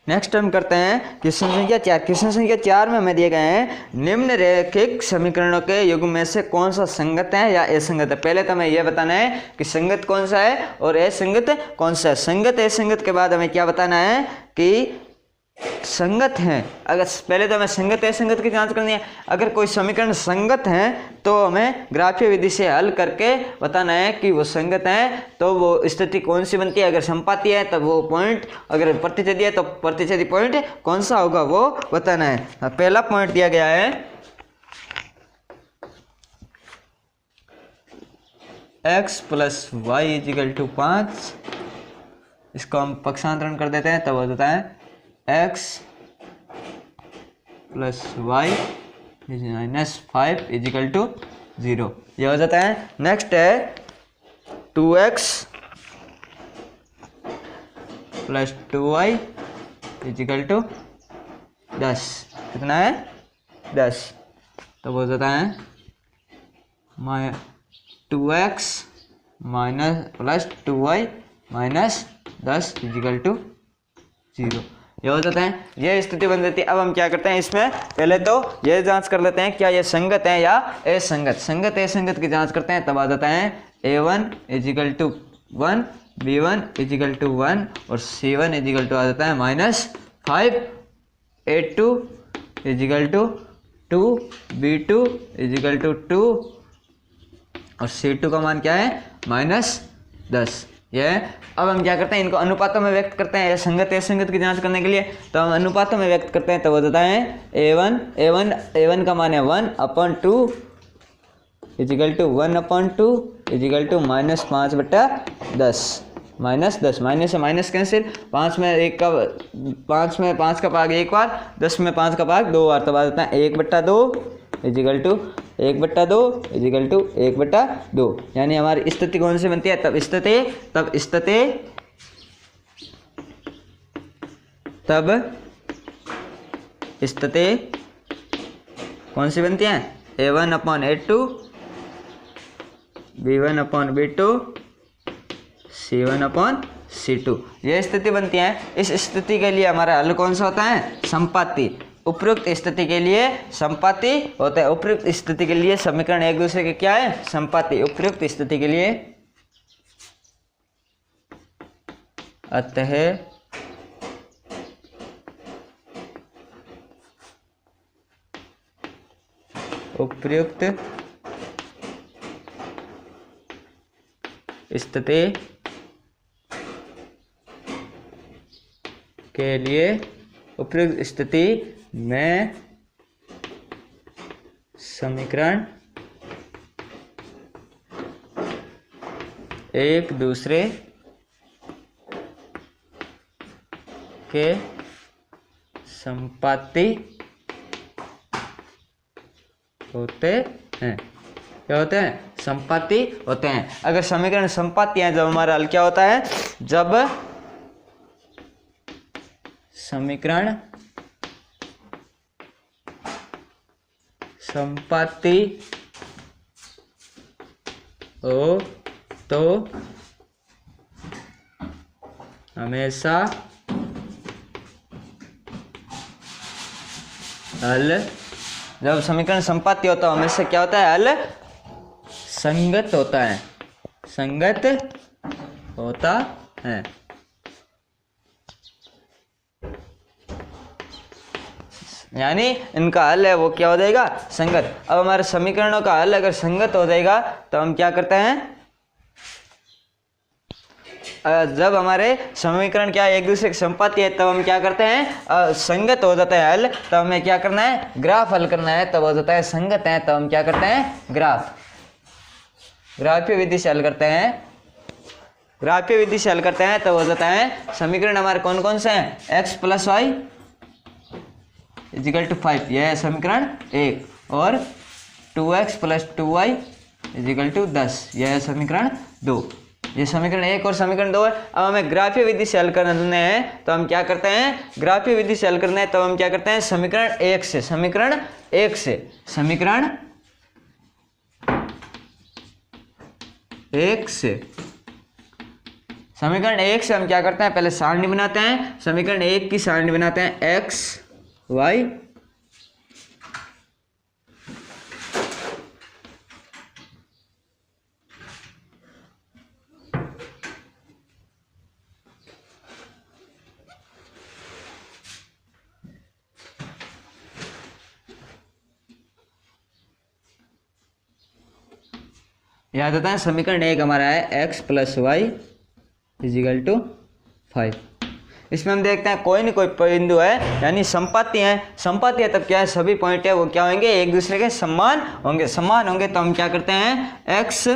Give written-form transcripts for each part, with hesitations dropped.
Next हम करते हैं क्वेश्चन संख्या 4। क्वेश्चन संख्या 4 में हमें दिए गए हैं निम्नलिखित समीकरणों के युग्म में से कौन सा संगत है या असंगत है। पहले तो हमें यह बताना है कि संगत कौन सा है और असंगत कौन सा है। संगत असंगत के बाद हमें क्या बताना है कि संगत है। अगर पहले तो हमें संगत असंगत की जांच करनी है। अगर कोई समीकरण संगत है तो हमें ग्राफीय विधि से हल करके बताना है कि वो संगत है तो वो स्थिति कौन सी बनती है। अगर संपाती है तब वो पॉइंट, अगर प्रतिच्छेदी है तो प्रतिच्छेदी पॉइंट कौन सा होगा वो बताना है। पहला पॉइंट दिया गया है x + y = 5। इसको हम पक्षांतरण कर देते हैं तब हो जाता है x + y - 5 = 0। ये हो जाता है। नेक्स्ट है 2x + 2y = 10। कितना है 10। तो हो जाता है 2x + 2y - 10 = 0। ये हो जाता है। ये स्थिति बन जाती है। अब हम क्या करते हैं इसमें पहले तो ये जांच कर लेते हैं क्या ये संगत है या असंगत। संगत असंगत की जांच करते हैं तब आ जाता है a1 = 1, b1 = 1 और c1 = आ जाता है -5, a2 = 2, b2 = 2 और c2 का मान क्या है -10। ये अब हम क्या करते हैं इनको अनुपातों में व्यक्त करते हैं। संगत असंगत की जांच करने के लिए तो हम अनुपातों में व्यक्त करते हैं तो हो जाता है a1 का मान है 1/2 = 1/2 = -5/10। -10 माइनस से माइनस कैंसिल, 5 में 1 का 5 का भाग एक बार, 10 में 5 का भाग 2 बार, तब आ जाता है 1/2 = 1/2 यानी हमारी स्थिति कौन सी बनती है तब स्थिति कौन सी बनती है a1/a2 b1/b2 c1/c2। ये स्थिति बनती है। इस स्थिति के लिए हमारा हल कौन सा होता है संपाती। उपयुक्त स्थिति के लिए संपाती होता है। उपयुक्त स्थिति के लिए समीकरण एक दूसरे के क्या है संपाती। उपयुक्त स्थिति के लिए अतः उपयुक्त स्थिति के लिए उपयुक्त स्थिति में समीकरण एक दूसरे के संपाती होते हैं। क्या होते हैं संपाती होते हैं। अगर समीकरण संपाती हैं जब हमारा हल क्या होता है जब समीकरण संपाती हो तो हमेशा हल, जब समीकरण संपाती होता है हमेशा क्या होता है हल संगत होता है। संगत होता है। यानी इनका हल है वो क्या हो जाएगा संगत। अब हमारे समीकरणों का हल अगर संगत हो जाएगा तो हम क्या करते हैं जब हमारे समीकरण क्या एक दूसरे के संपाती है तब हम क्या करते हैं संगत हो जाता है हल, तब हमें क्या करना है ग्राफ हल करना है। तब हो जाता है संगत है तब हम क्या करते हैं ग्राफीय विधि से हल करते हैं। ग्राफीय विधि से हल करते हैं तब हो जाता है समीकरण हमारे कौन कौन से हैं x + y = 5 यह है समीकरण 1 और 2x + 2y = 10 यह है समीकरण 2। ये समीकरण 1 और समीकरण 2 है। अब हमें ग्राफीय विधि से हल करना है तो हम क्या करते हैं ग्राफीय विधि से हल करना है तब हम क्या करते हैं समीकरण 1 से समीकरण 1 से हम क्या करते हैं, पहले सारणी बनाते हैं। समीकरण 1 की सारणी बनाते हैं एक्स वाई याद आता है। समीकरण 1 हमारा है x plus y equal to 5। इसमें हम देखते हैं कोई न कोई बिंदु है, यानी संपाती है। संपाती है तब क्या है, सभी पॉइंट है वो क्या होंगे, एक दूसरे के समान होंगे। समान होंगे तो हम क्या करते हैं, x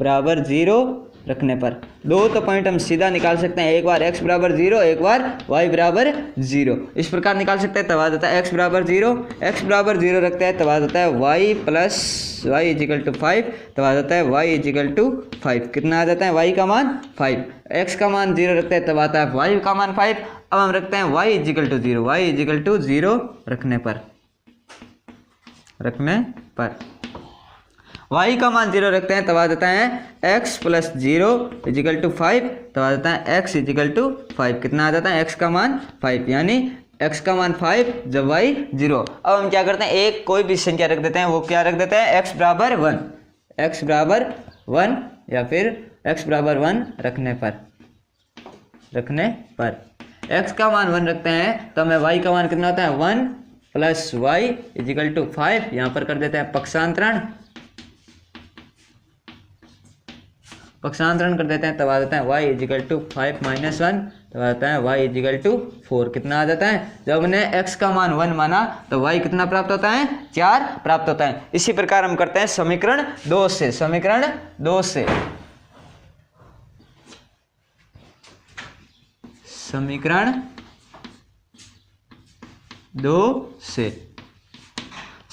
बराबर 0 रखने पर दो तो पॉइंट हम सीधा निकाल सकते हैं। एक बार x बराबर 0, एक बार y बराबर 0। इस प्रकार निकाल सकते हैं। तब आ जाता है x बराबर 0, x बराबर 0 रखते हैं तब आ जाता है y plus y equal to 5। तब आ जाता है y इजिकल टू 5। कितना आ जाता है, y का मान 5। x का मान 0 रखते हैं तब आता है y का मान 5। अब हम रखते हैं y equal to 0, y equal to 0 रखने पर y का मान 0 रखते हैं तब आ जाता है x प्लस 0 इजिकल टू 5। तब आ जाता है x इजिकल टू 5। कितना आ जाता है, x का मान 5, यानी x का मान 5 जब y 0। अब हम क्या करते हैं, एक कोई भी संख्या रख देते हैं। वो क्या रख देते हैं, x बराबर 1, x बराबर 1 या फिर x बराबर 1 रखने पर x का मान 1 रखते हैं तो हमें y का मान कितना होता है, 1 प्लस y इजिकल टू 5। यहाँ पर कर देते हैं पक्षांतरण कर देते हैं। तब आ जाता है y इजिकल टू 5 माइनस 1। तब आता है y इजिकल टू 4। कितना आ जाता है, जब हमने x का मान 1 माना तो y कितना प्राप्त होता है, 4 प्राप्त होता है। इसी प्रकार हम करते हैं समीकरण 2 से। समीकरण 2 से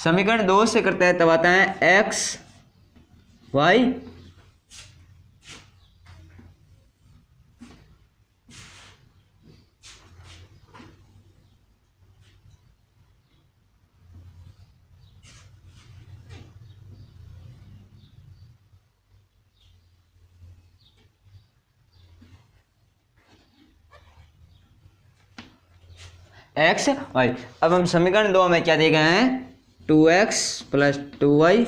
समीकरण 2 से करते हैं। तब आता है x y x y। अब हम समीकरण 2 में क्या दिए गए हैं, 2x plus 2y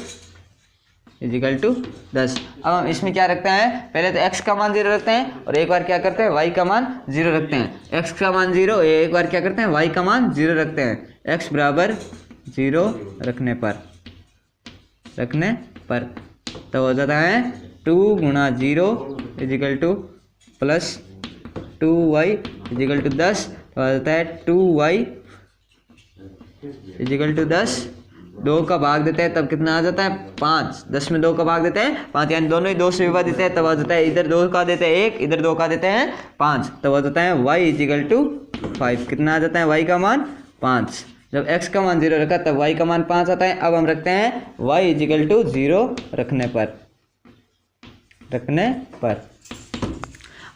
equal to 10। अब हम इसमें क्या रखते हैं, पहले तो x का मान 0 रखते हैं और एक बार क्या करते हैं, y का मान 0 रखते हैं। x का मान 0, एक बार क्या करते हैं, y का मान 0 रखते हैं। x बराबर 0 रखने पर तो हो जाता है 2 गुणा 0 equal to plus 2y equal to 10। तो आ जाता है 2y इजिकल टू 10। 2 का भाग देते हैं तब कितना आ जाता है, 5। 10 में 2 का भाग देते हैं 5, यानी दोनों ही 2 से विभाजित है। तब आ जाता है इधर 2 का देते हैं 1, इधर 2 का देते हैं 5। तब आ जाता है y इजिकल टू 5। कितना आ जाता है, y का मान 5। जब x का मान 0 रखा तब y का मान 5 आता है। अब हम रखते हैं y इजिकल टू 0 रखने पर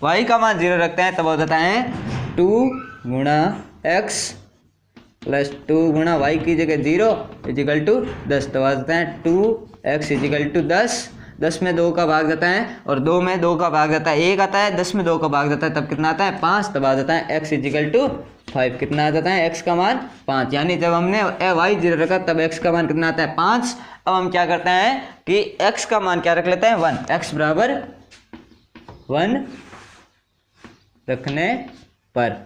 y का मान 0 रखते हैं तब हो जाता है 2 गुणा x प्लस 2 गुणा y की जगह 0 इजिकल टू 10। तो आ जाता है 2x इजिकल टू 10। 10 में 2 का भाग जाता है और 2 में 2 का भाग जाता है 1 आता है। 10 में 2 का भाग जाता है तब कितना आता है, 5। तब आ जाता है x इजिकल टू 5। कितना आ जाता है, x का मान 5, यानी जब हमने y 0 रखा तब x का मान कितना आता है, 5। अब हम क्या करते हैं कि x का मान क्या रख लेते हैं, 1। x बराबर 1 रखने पर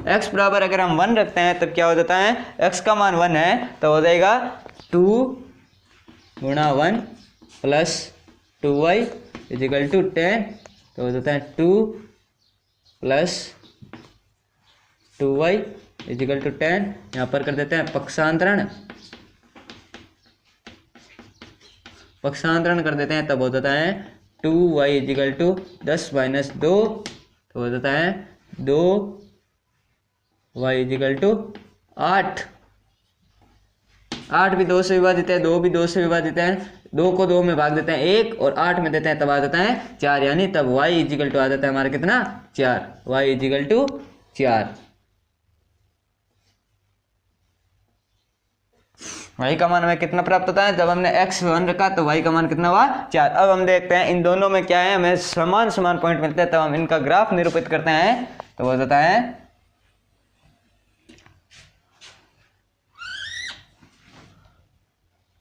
x बराबर अगर हम 1 रखते हैं तब क्या हो जाता है, x का मान 1 है तो हो जाएगा 2 गुणा 1 प्लस 2y इजिकल टू 10। तो हो जाता है 2 प्लस 2y इजिकल टू 10। यहाँ पर कर देते हैं पक्षांतरण कर देते हैं। तब हो जाता है 2y इजिकल टू 10 माइनस 2। तो हो जाता है 2y इजिकल टू 8। 8 भी 2 से विभाजित है, 2 भी 2 से विभाजित है। 2 को 2 में भाग देते हैं 1 और 8 में देते हैं तब आ जाता है 4, यानी तब y इजिकल टू आ जाता है हमारा कितना, 4। y equal to 4। y का मान हमें कितना प्राप्त होता है, जब हमने x 1 रखा तो y का मान कितना हुआ 4। अब हम देखते हैं इन दोनों में क्या है, हमें समान समान पॉइंट मिलते हैं, तब हम इनका ग्राफ निरूपित करते हैं। तो वो जाता है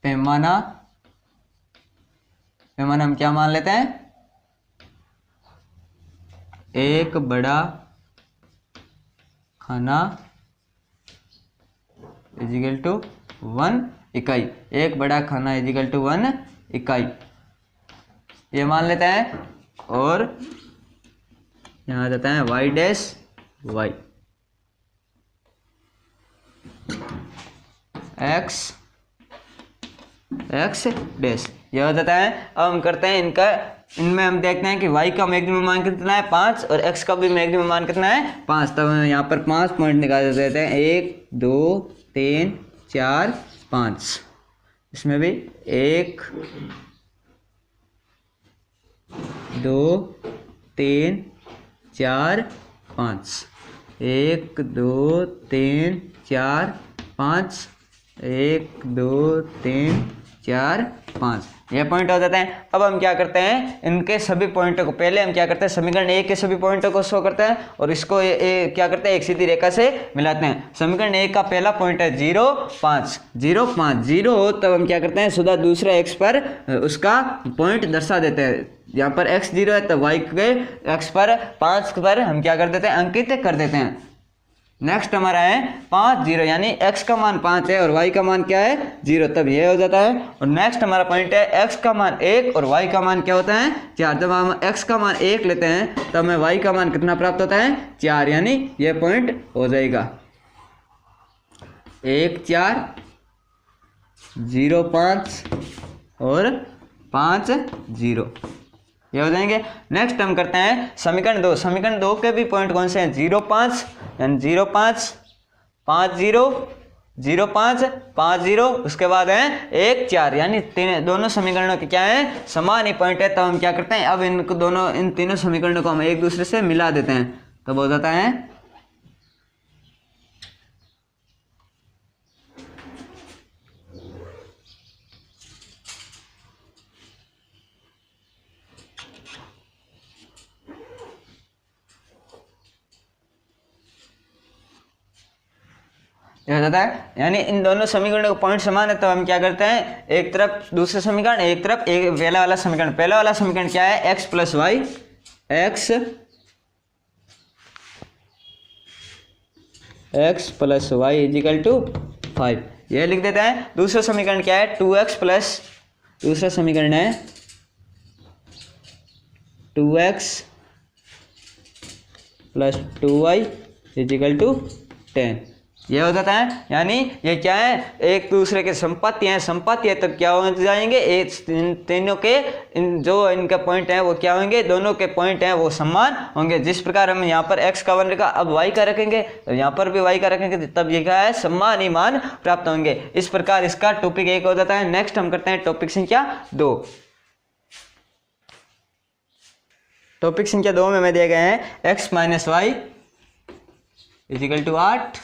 पैमाना हम क्या मान लेते हैं, एक बड़ा खाना इजिकल टू 1 इकाई, एक बड़ा खाना इजिकल टू 1 इकाई, ये मान लेते हैं। और यहाँ आ जाता है y dash y x dash, ये हो जाता है। अब हम करते हैं इनमें हम देखते हैं कि y का मैक्सिमम मान कितना है 5 और x का भी मैक्सिमम मान कितना है 5। तब हम यहाँ पर 5 पॉइंट निकाल देते हैं, 1 2 3 4 5, इसमें भी 1 2 3 4 5, 1 2 3 4 5, 1 2 3 4 5, ये पॉइंट हो जाते हैं। अब हम क्या करते हैं, इनके सभी पॉइंटों को पहले हम क्या करते हैं, समीकरण ए के सभी पॉइंटों को शो करते हैं और इसको क्या करते हैं, एक सीधी रेखा से मिलाते हैं। समीकरण ए का पहला पॉइंट है 0 5, 0 5 0 हो तब हम क्या करते हैं, सुधा दूसरे एक्स पर उसका पॉइंट दर्शा देते हैं। यहाँ पर x 0 है तो y के x पर 5 पर हम क्या कर देते हैं, अंकित कर देते हैं। नेक्स्ट हमारा है 5 0, यानी x का मान 5 है और y का मान क्या है 0, तब ये हो जाता है। और नेक्स्ट हमारा पॉइंट है x का मान 1 और y का मान क्या होता है 4। जब हम x का मान 1 लेते हैं तब हमें y का मान कितना प्राप्त होता है 4, यानी ये पॉइंट हो जाएगा 1 4 0 5 और 5 0, ये हो जाएंगे। नेक्स्ट हम करते हैं समीकरण 2 के भी पॉइंट कौन से हैं, 0 5 यानी 0 5 5 0 0 5 5 0, उसके बाद है 1 4, यानी दोनों समीकरणों के क्या है समान ही पॉइंट है। तब हम क्या करते हैं, अब इन तीनों समीकरणों को हम एक दूसरे से मिला देते हैं, तब हो जाता है ये हो जाता है। यानी इन दोनों समीकरणों का पॉइंट समान है, तो हम क्या करते हैं, एक तरफ दूसरे समीकरण, एक तरफ एक पहला वाला समीकरण। पहला वाला समीकरण क्या है, x plus y x plus y equal to 5, ये लिख देते हैं। दूसरा समीकरण क्या है, 2x प्लस, दूसरा समीकरण है 2x plus 2y equal to 10, ये हो जाता है। यानी ये क्या है, एक दूसरे के संपत्ति हैं, संपत्ति है तब क्या हो जाएंगे, इन तीनों के जो इनका पॉइंट है वो क्या होंगे, दोनों के पॉइंट हैं वो समान होंगे। जिस प्रकार हम यहाँ पर x का 1 रखा, अब y का रखेंगे तो यहाँ पर भी y का रखेंगे, तब ये क्या है समान ही मान प्राप्त होंगे। इस प्रकार इसका टॉपिक 1 हो जाता है। नेक्स्ट हम करते हैं टॉपिक संख्या 2। टॉपिक संख्या 2 में हमें दिए गए हैं x minus y equal to 8,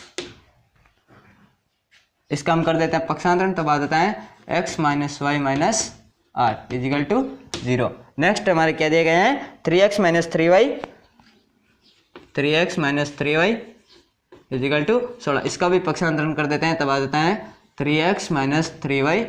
इसका हम कर देते हैं पक्षांतरण, तब आ जाता है x minus y minus 8 equal to 0। Next हमारे क्या दिए गए हैं, 3x minus 3y is equal to 16, इसका भी पक्षांतरण कर देते हैं, तब आ जाता है 3x minus 3y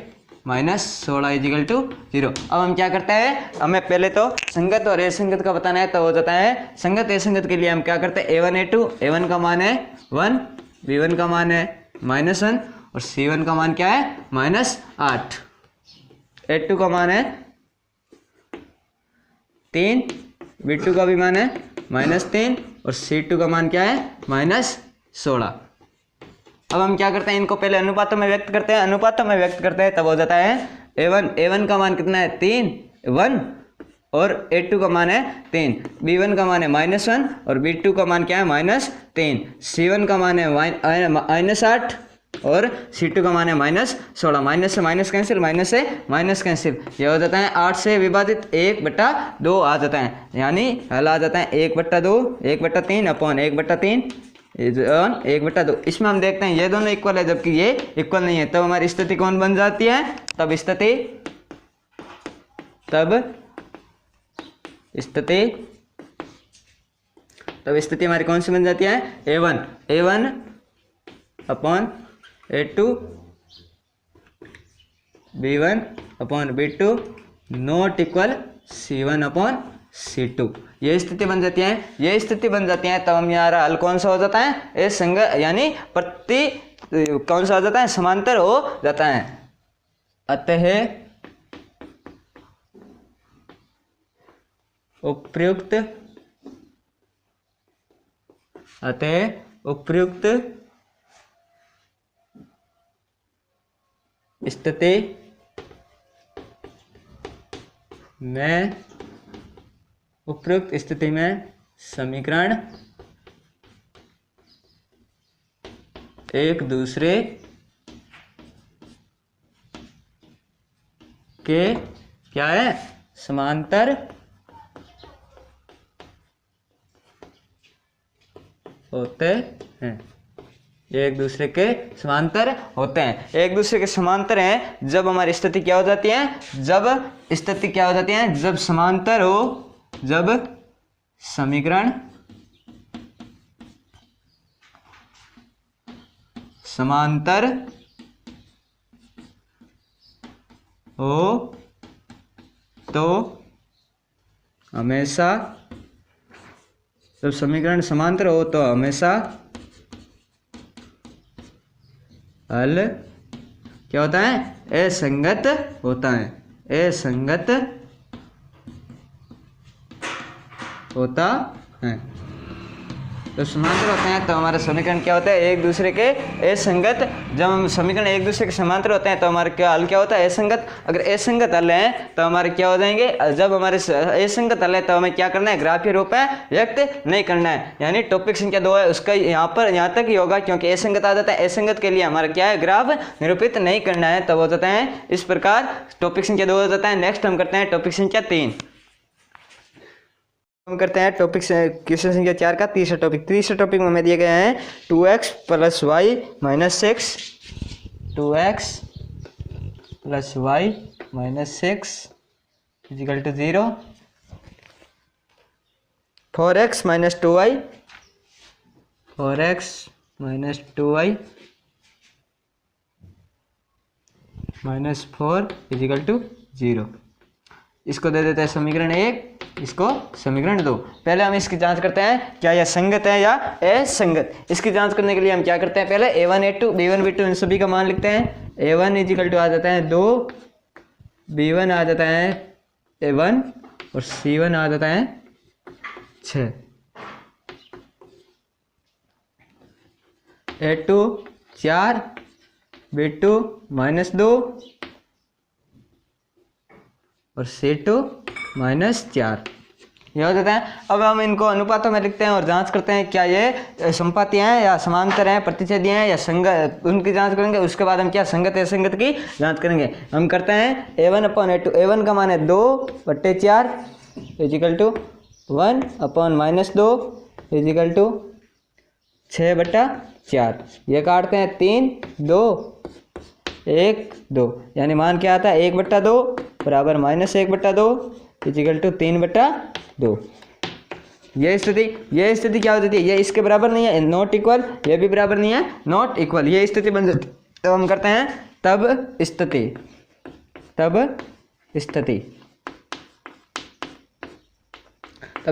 minus 16 is equal to 0। अब हम क्या करते हैं, हमें पहले तो संगत और असंगत का बताना है, तो हो जाता है संगत असंगत के लिए हम क्या करते हैं, a1 a2, a1 का मान है 1, b1 का मान है -1 और c1 का मान क्या है -8, a2 का मान है 3, b2 का भी मान है -3 और c2 का मान क्या है -16। अब हम क्या करते हैं, इनको पहले अनुपातों में व्यक्त करते हैं, तब हो जाता है a1 का मान कितना है 3 1 और a2 का मान है 3, b1 का मान है -1 और b2 का मान क्या है -3, c1 का मान है -8 और c2 का मान है -16। माइनस से माइनस कैंसिल, माइनस से माइनस कैंसिल, ये हो जाता है 8 से विभाजित 1/2 आ जाता है, यानी हल आ जाता है 1/2 1/3 अपॉन 1/3 1 बटा 2। इसमें हम देखते हैं ये दोनों इक्वल है जबकि ये इक्वल नहीं है, तब हमारी स्थिति कौन बन जाती है? तब स्थिति हमारी कौन सी बन जाती है? a1 upon a2 b1 upon b2 not equal c1 upon c2। ये स्थिति बन जाती है। तब हम हमारा हल कौन सा हो जाता है? ए संगत, यानी कौन सा हो जाता है? समांतर हो जाता है। अतः उपयुक्त स्थिति में समीकरण एक दूसरे के क्या है? समांतर होते हैं। एक दूसरे के समांतर होते हैं। एक दूसरे के समांतर हैं जब हमारी स्थिति क्या हो जाती है? जब समांतर हो, जब समीकरण समांतर हो तो हमेशा, जब समीकरण समांतर हो तो हमेशा हल क्या होता है? असंगत होता है। असंगत होता है। तो समांतर होते हैं तो हमारा समीकरण क्या होता है? एक दूसरे के असंगत। जब हम समीकरण एक दूसरे के समांतर होते हैं तो हमारा क्या हल क्या होता है? असंगत। अगर असंगत हल है तो हमारे क्या हो जाएंगे? जब हमारे असंगत हल है तो हमें क्या करना है? ग्राफीय रूप में व्यक्त नहीं करना है। यानी टॉपिक संख्या 2 है उसका यहाँ तक ही होगा, क्योंकि असंगत आ जाता है। असंगत के लिए हमारा क्या है? ग्राफ निरूपित नहीं करना है। तब हो जाता है इस प्रकार टॉपिक संख्या 2 हो जाता है। नेक्स्ट हम करते हैं टॉपिक संख्या 3। हम करते हैं टॉपिक क्वेश्चन संख्या 4 का तीसरा टॉपिक में हमें दिए गए हैं 2x + y - 6, 2x + y - 6 = 0, 4x - 2y, 4x - 2y - 4 = 0। इसको दे देते हैं समीकरण 1, इसको समीकरण 2। पहले हम इसकी जांच करते हैं क्या यह संगत है या असंगत। इसकी जांच करने के लिए हम क्या करते हैं? पहले a1 a2 b1 b2 इन सभी का मान लिखते हैं। a1 = आ जाता है 2, b1 आ जाता है 1 और c1 आ जाता है 6। a2 4, b2 -2 और c2 -4 यह हो जाता है। अब हम इनको अनुपातों में लिखते हैं और जांच करते हैं क्या ये संपाती हैं या समांतर हैं, प्रतिच्छेदी हैं या संगत, उनकी जांच करेंगे। उसके बाद हम क्या संगत असंगत की जांच करेंगे। हम करते हैं a1/a2। a1 का मान है 2/4 = 1/-2 = 6/4। ये काटते हैं 3 2 1 2, यानी मान क्या आता है? 1/2 बराबर -1/2 = 3/2। ये स्थिति क्या हो जाती है? ये इसके बराबर नहीं है, नॉट इक्वल। ये भी बराबर नहीं है, नॉट इक्वल। ये स्थिति बन जाती है। तो हम करते हैं तब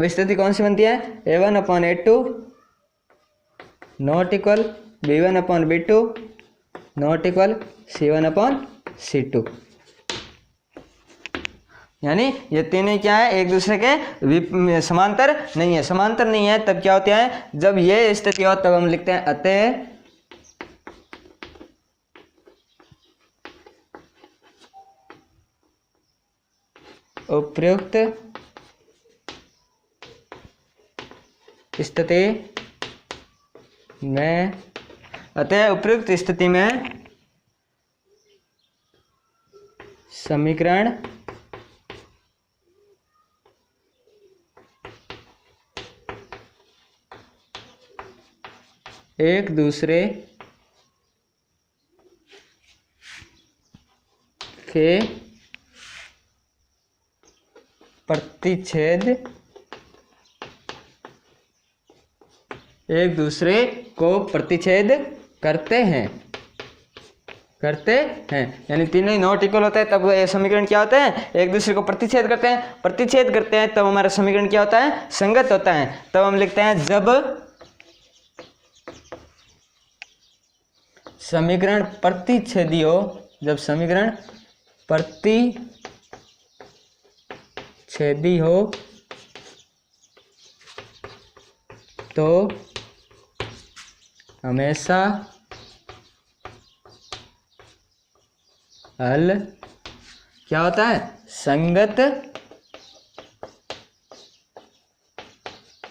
स्थिति कौन सी बनती है? a1/a2 not equal b1/b2 not equal c1/c2। यानी ये तीनों क्या है? एक दूसरे के समांतर नहीं है। तब क्या होता है? जब ये स्थिति हो तब हम लिखते हैं अतः उपयुक्त स्थिति में समीकरण एक दूसरे के प्रतिच्छेद एक दूसरे को प्रतिच्छेद करते हैं यानी तीनों ही नॉट इक्वल होता है तब ये समीकरण क्या होता है, एक दूसरे को प्रतिच्छेद करते हैं तब हमारा समीकरण क्या होता है, संगत होता है। तब हम लिखते हैं जब समीकरण प्रतिच्छेदी हो, जब समीकरण प्रतिच्छेदी हो तो हमेशा हल क्या होता है, संगत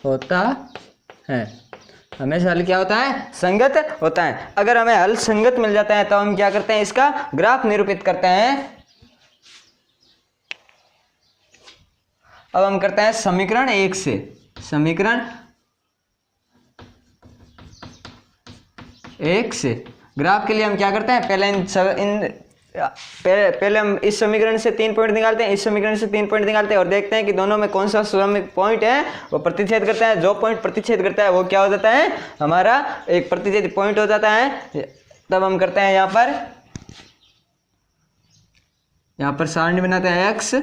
होता है। हमेशा हल क्या होता है, संगत होता है। अगर हमें हल संगत मिल जाता है तो हम क्या करते हैं, इसका ग्राफ निरूपित करते हैं। अब हम करते हैं समीकरण 1 से, समीकरण 1 से ग्राफ के लिए हम क्या करते हैं, पहले हम इस समीकरण से 3 पॉइंट निकालते हैं, इस समीकरण से 3 पॉइंट निकालते हैं और देखते हैं कि दोनों में कौन सा पॉइंट है वो प्रतिच्छेद करता है। जो पॉइंट प्रतिच्छेद करता है वो क्या हो जाता है, हमारा एक प्रतिच्छेद पॉइंट हो जाता है। तब हम करते हैं यहाँ पर सारणी बनाते हैं x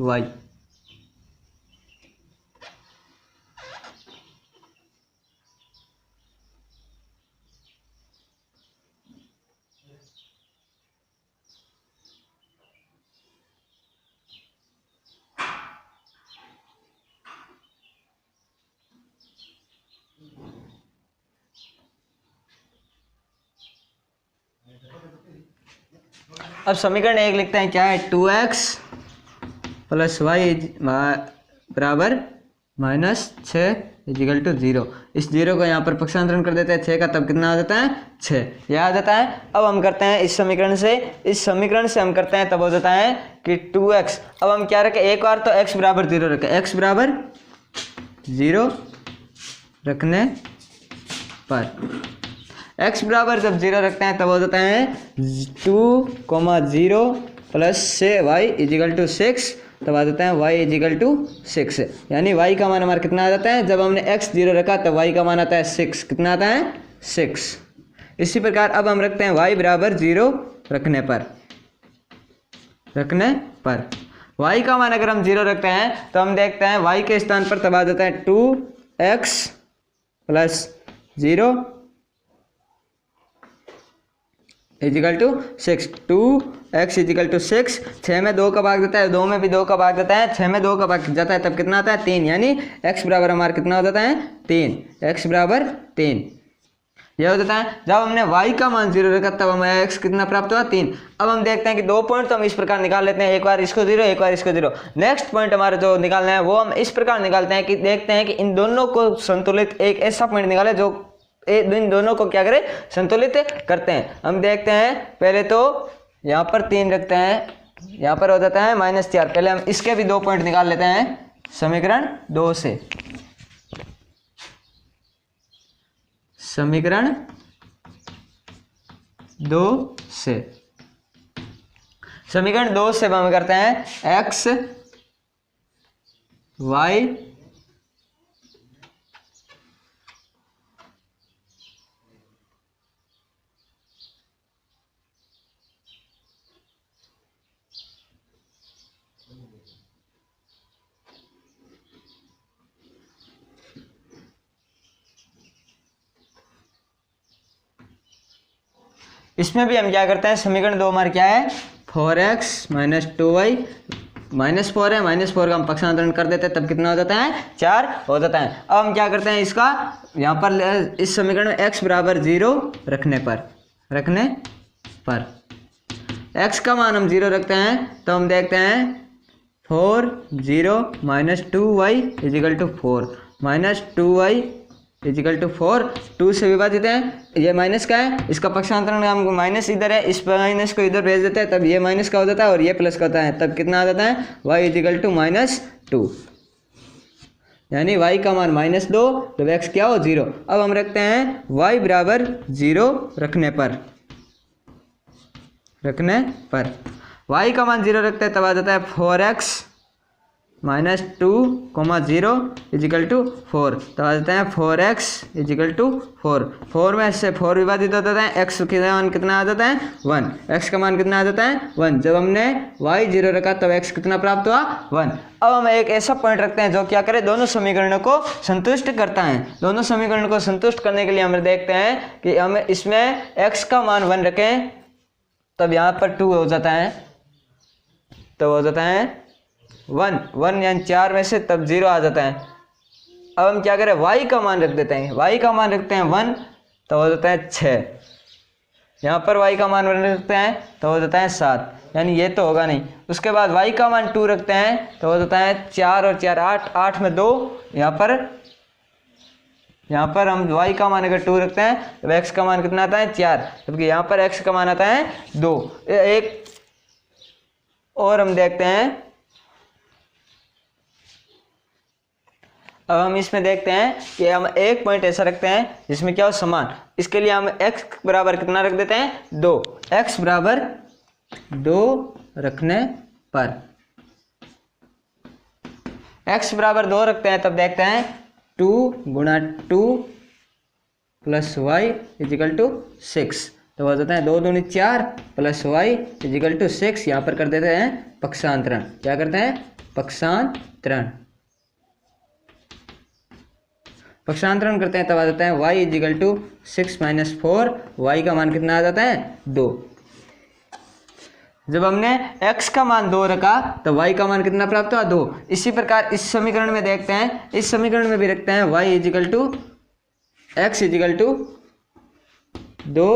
y। अब समीकरण 1 लिखते हैं, क्या है, 2x प्लस वाई बराबर -6 इजिकल टू 0। इस 0 को यहाँ पर पक्षांतरण कर देते हैं 6 का, तब कितना आ जाता है, 6, यह आ जाता है। अब हम करते हैं इस समीकरण से हम करते हैं, तब हो जाता है कि 2x। अब हम क्या रखें, एक बार तो x बराबर 0 रखें, x बराबर 0 रखने पर x बराबर जब 0 रखते हैं तब हो जाता है 2,0 प्लस से y इजिकल टू 6, तब आ जाता है y इजिकल टू 6। यानी y का मान हमारा कितना आ जाता है, जब हमने x 0 रखा तब y का मान आता है 6। कितना आता है, 6। इसी प्रकार अब हम रखते हैं y बराबर 0 रखने पर y का मान अगर हम 0 रखते हैं तो हम देखते हैं y के स्थान पर तब आ जाता है 2x plus 0 equal to 6। 2x equal to 6। 6 में 2 का भाग देता है, 2 में भी 2 का भाग देता है, 6 में 2 का भाग जाता है तब कितना आता है, 3। यानी x बराबर हमारा कितना हो जाता है, 3। x बराबर 3 यह हो जाता है। जब हमने y का मान 0 रखा तब हमें x कितना प्राप्त हुआ, 3। अब हम देखते हैं कि 2 पॉइंट तो हम इस प्रकार निकाल लेते हैं, एक बार इसको 0 एक बार इसको 0। नेक्स्ट पॉइंट हमारा जो निकालना है वो हम इस प्रकार निकालते हैं कि देखते हैं कि इन दोनों को संतुलित एक ऐसा पॉइंट निकाले जो इन दोनों को क्या करें, संतुलित करते हैं। हम देखते हैं पहले तो यहाँ पर 3 रखते हैं, यहाँ पर हो जाता है -4। पहले हम इसके भी 2 पॉइंट निकाल लेते हैं समीकरण 2 से। समीकरण 2 से हम करते हैं x y इसमें भी हम क्या करते हैं, समीकरण 2 हमारा क्या है, 4x माइनस 2y -4 है, -4 का हम पक्षांतरण कर देते हैं तब कितना हो जाता है, 4 हो जाता है। अब हम क्या करते हैं, इसका यहाँ पर इस समीकरण में x बराबर 0 रखने पर x का मान हम 0 रखते हैं तो हम देखते हैं 4 0 -2y equal to 4 -2y equal to 4। 2 से विभाजित है, ये माइनस का है, इसका पक्षांतरण हम माइनस इधर है, इस माइनस को इधर भेज देते हैं तब ये माइनस का हो जाता है और ये प्लस का होता है, तब कितना आ जाता है y इजिकल टू -2। यानी y का मान -2 जब x क्या हो 0। अब हम रखते हैं y बराबर 0 रखने पर y का मान 0 रखते हैं तब आ जाता है 4x -2, 0 इजिकल टू 4। तब आ जाता है 4x इजिकल टू 4। 4 में से 4 विभाजित हो जाता है, x का मान कितना आ जाता है 1, x का मान कितना आ जाता है 1। जब हमने y 0 रखा तब x कितना प्राप्त हुआ 1। अब हम एक ऐसा पॉइंट रखते हैं जो क्या करे दोनों समीकरणों को संतुष्ट करता है। दोनों समीकरणों को संतुष्ट करने के लिए हम देखते हैं कि हम इसमें x का मान 1 रखें तब यहाँ पर 2 हो जाता है, तो हो जाता है 1 यानी 4 में से तब 0 आ जाता है। अब हम क्या करें y का मान रख देते हैं, y का मान रखते हैं 1 तो हो जाता है 6। यहाँ पर y का मान 1 रखते हैं तो हो जाता है 7, यानी ये तो होगा नहीं। उसके बाद y का मान 2 रखते हैं तो हो जाता है 4 और 4 8, 8 में 2। यहाँ पर हम y का मान अगर 2 रखते हैं तो x का मान कितना आता है 4, जबकि यहाँ पर x का मान आता है 2। एक और हम देखते हैं, अब हम इसमें देखते हैं कि हम एक पॉइंट ऐसा रखते हैं जिसमें क्या हो समान। इसके लिए हम x बराबर कितना रख देते हैं 2। x बराबर 2 रखने पर x बराबर 2 रखते हैं तब देखते हैं 2 गुणा 2 प्लस y इजिकल टू 6। तो हो जाता है 2 दूनी 4 प्लस y इजिकल टू 6। यहाँ पर कर देते हैं पक्षांतरण। क्या करते हैं पक्षांतरण करते हैं तब आ जाता है y equal to 6 minus 4। y का मान कितना आ जाता है 2। जब हमने x का मान 2 रखा तो y का मान कितना प्राप्त हुआ 2। इसी प्रकार इस समीकरण में देखते हैं, इस समीकरण में भी रखते हैं y equal to x equal to 2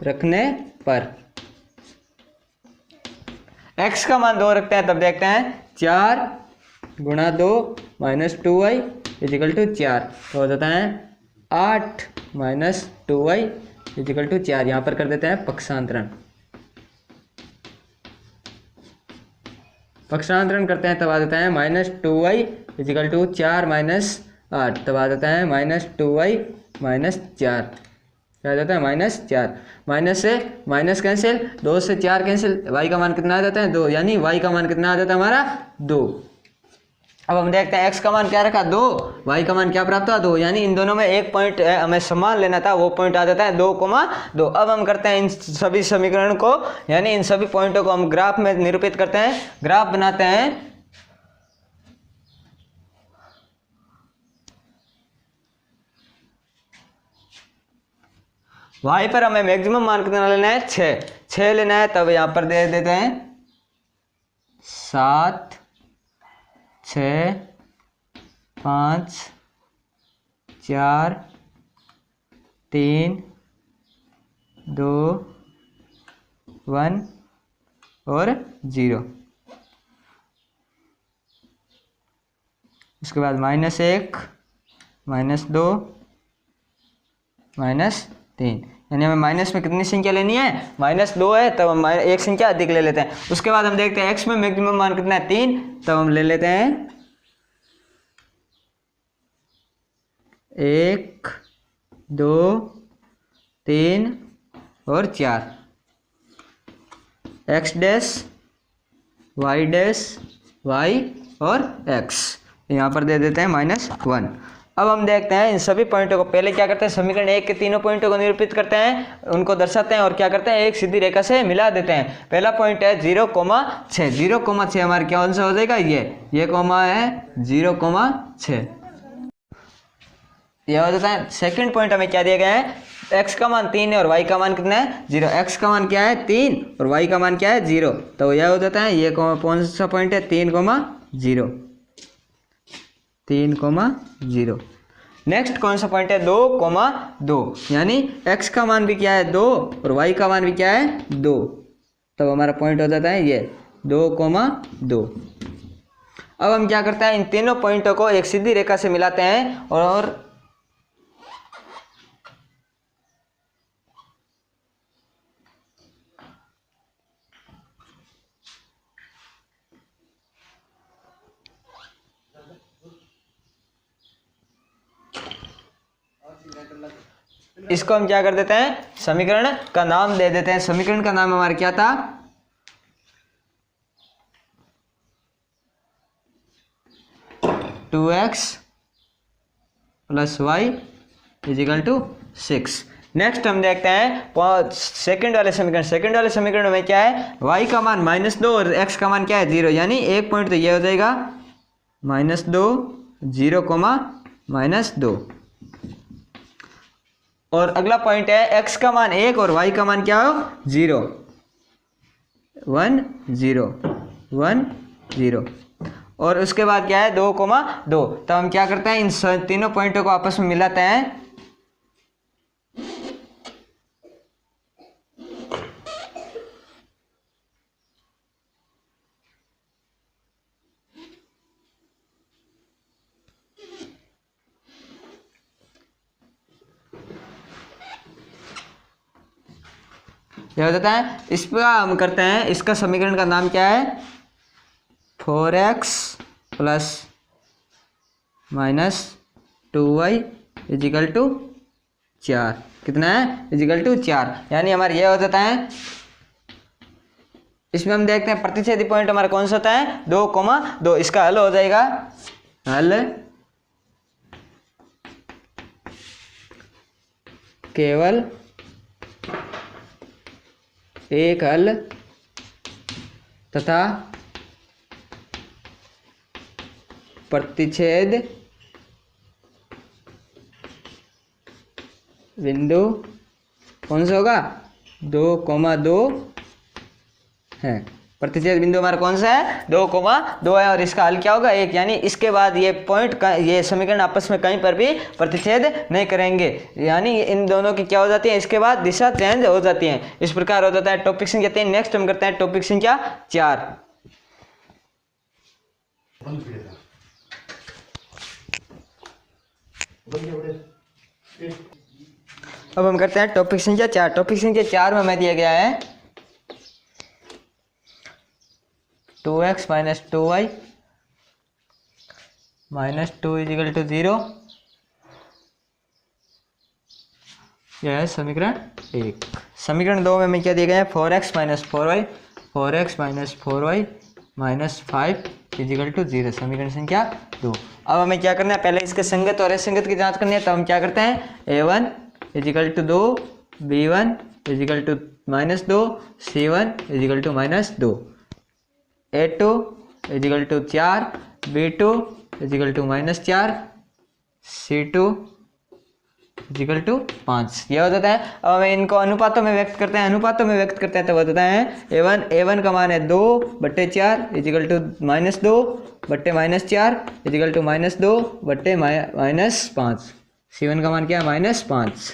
रखने पर x का मान 2 रखते हैं तब देखते हैं 4 गुणा 2 माइनस 2y इजिकल टू 4। तो हो जाता है 8 माइनस 2y इजिकल टू 4। यहाँ पर कर देते हैं पक्षांतरण करते हैं तब आ जाता है -2y इजिकल टू 4 माइनस 8। तब आ जाता है -2y माइनस 4। क्या आ जाता है -4। माइनस से माइनस कैंसिल, 2 से 4 कैंसिल, y का मान कितना आ जाता है 2, यानी y का मान कितना आ जाता है हमारा 2। अब हम देखते हैं x का मान क्या रखा 2, y का मान क्या प्राप्त हुआ 2, यानी इन दोनों में एक पॉइंट हमें समान लेना था, वो पॉइंट आ जाता है 2,2। अब हम करते हैं इन सभी समीकरण को, यानी इन सभी पॉइंटों को हम ग्राफ में निरूपित करते हैं, ग्राफ बनाते हैं। y पर हमें मैक्सिमम मान कितना लेना है 6 लेना है। तब यहाँ पर दे देते हैं 7 6 5 4 3 2 1 और 0। उसके बाद -1 -2 -3, यानी हमें माइनस में कितनी संख्या लेनी है -2 है, तब हम एक संख्या अधिक ले लेते हैं। उसके बाद हम देखते हैं x में मैक्सिमम मान कितना है 3, तब हम ले लेते हैं 1 2 3 और 4। x dash y dash y और x यहाँ पर दे देते हैं -1। अब हम देखते हैं इन सभी पॉइंटों को, पहले क्या करते हैं समीकरण 1 के तीनों पॉइंटों को निरूपित करते हैं, उनको दर्शाते हैं और क्या करते हैं एक सीधी रेखा से मिला देते हैं। पहला पॉइंट है 0,6, 0,6 हमारा क्या आंसर हो जाएगा, ये कोमा है 0,6, ये हो जाता है। सेकंड पॉइंट हमें क्या दिया गया है, x का मान 3 है और y का मान कितना है 0। x का मान क्या है 3 और y का मान क्या है 0, तो यह हो जाता है, ये कौन सा पॉइंट है 3,0, 3,0। नेक्स्ट कौन सा पॉइंट है 2,2, यानी x का मान भी क्या है 2 और y का मान भी क्या है 2, तब हमारा पॉइंट हो जाता है ये 2,2। अब हम क्या करते हैं इन तीनों पॉइंटों को एक सीधी रेखा से मिलाते हैं और इसको हम क्या कर देते हैं, समीकरण का नाम दे देते हैं। समीकरण का नाम हमारा क्या था, 2x + y = 6। नेक्स्ट हम देखते हैं सेकंड वाले समीकरण। सेकंड वाले समीकरण में क्या है, y का मान -2 और x का मान क्या है 0, यानी एक पॉइंट तो ये हो जाएगा -2 0, -2। और अगला पॉइंट है x का मान 1 और y का मान क्या हो 0 1 0 1 0। और उसके बाद क्या है 2, 2। तो हम क्या करते हैं, इन तीनों पॉइंटों को आपस में मिलाते हैं। यह हो जाता है, इस पर हम करते हैं, इसका समीकरण का नाम क्या है, 4x + -2y = 4। कितना है, =4। यानी हमारा यह हो जाता है। इसमें हम देखते हैं प्रतिच्छेदी पॉइंट हमारा कौन सा होता है, 2, 2। इसका हल हो जाएगा, हल केवल एक हल तथा प्रतिच्छेद बिंदु कौन सा होगा, 2, 2 है। प्रतिच्छेद बिंदु हमारा कौन सा है, 2, 2 है। और इसका हल क्या होगा, 1। यानी इसके बाद ये पॉइंट का ये समीकरण आपस में कहीं पर भी प्रतिच्छेद नहीं करेंगे, यानी इन दोनों की क्या हो जाती है, इसके बाद दिशा चेंज हो जाती है। इस प्रकार हो जाता है टॉपिक संख्या 3। नेक्स्ट हम करते हैं टॉपिक संख्या 4। अब हम करते हैं टॉपिक संख्या 4। टॉपिक संख्या 4 में हमें दिया गया है 2x - 2y - 2 = 0। यह है समीकरण 1। समीकरण 2 में हमें क्या दिया गया है, 4x - 4y 4x - 4y - 5 = 0। समीकरण संख्या 2। अब हमें क्या करना है, पहले इसके संगत और असंगत की जांच करनी है। तो हम क्या करते हैं, a1 = 2, b1 = -2, c1 = -2, a2 = 4, b2 = -4, c2 = 5। यह हो जाता है। अब हमें इनको अनुपातों में व्यक्त करते हैं। अनुपातों में व्यक्त करते हैं तो बताते हैं, a1 का मान है 2/4 = -2/-4 = -2/-5। c1 का मान क्या है, -5।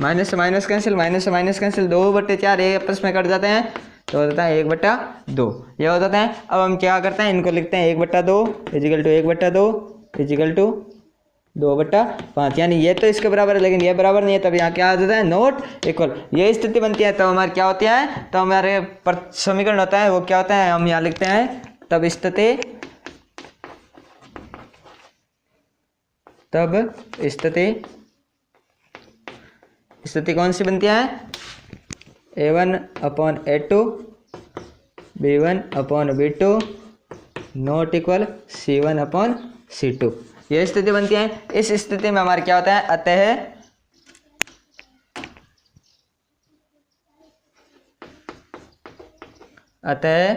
माइनस से माइनस कैंसिल 2/4 ये आपस में कट जाते हैं, तो हो जाता है 1/2। यह हो जाता है। अब हम क्या करते हैं, इनको लिखते हैं 1/2 = 2/5। यानी ये तो इसके बराबर है लेकिन ये बराबर नहीं है, तब यहाँ क्या आ जाता है, नॉट इक्वल। ये स्थिति बनती है तो हमारे क्या होती है, तो हमारे समीकरण होता है वो क्या होता है, हम यहाँ लिखते हैं तब स्थिति कौन सी बनती है, a1/a2 b1/b2 not equal c1/c2। यह स्थिति बनती है। इस स्थिति में हमारे क्या होता है, अतः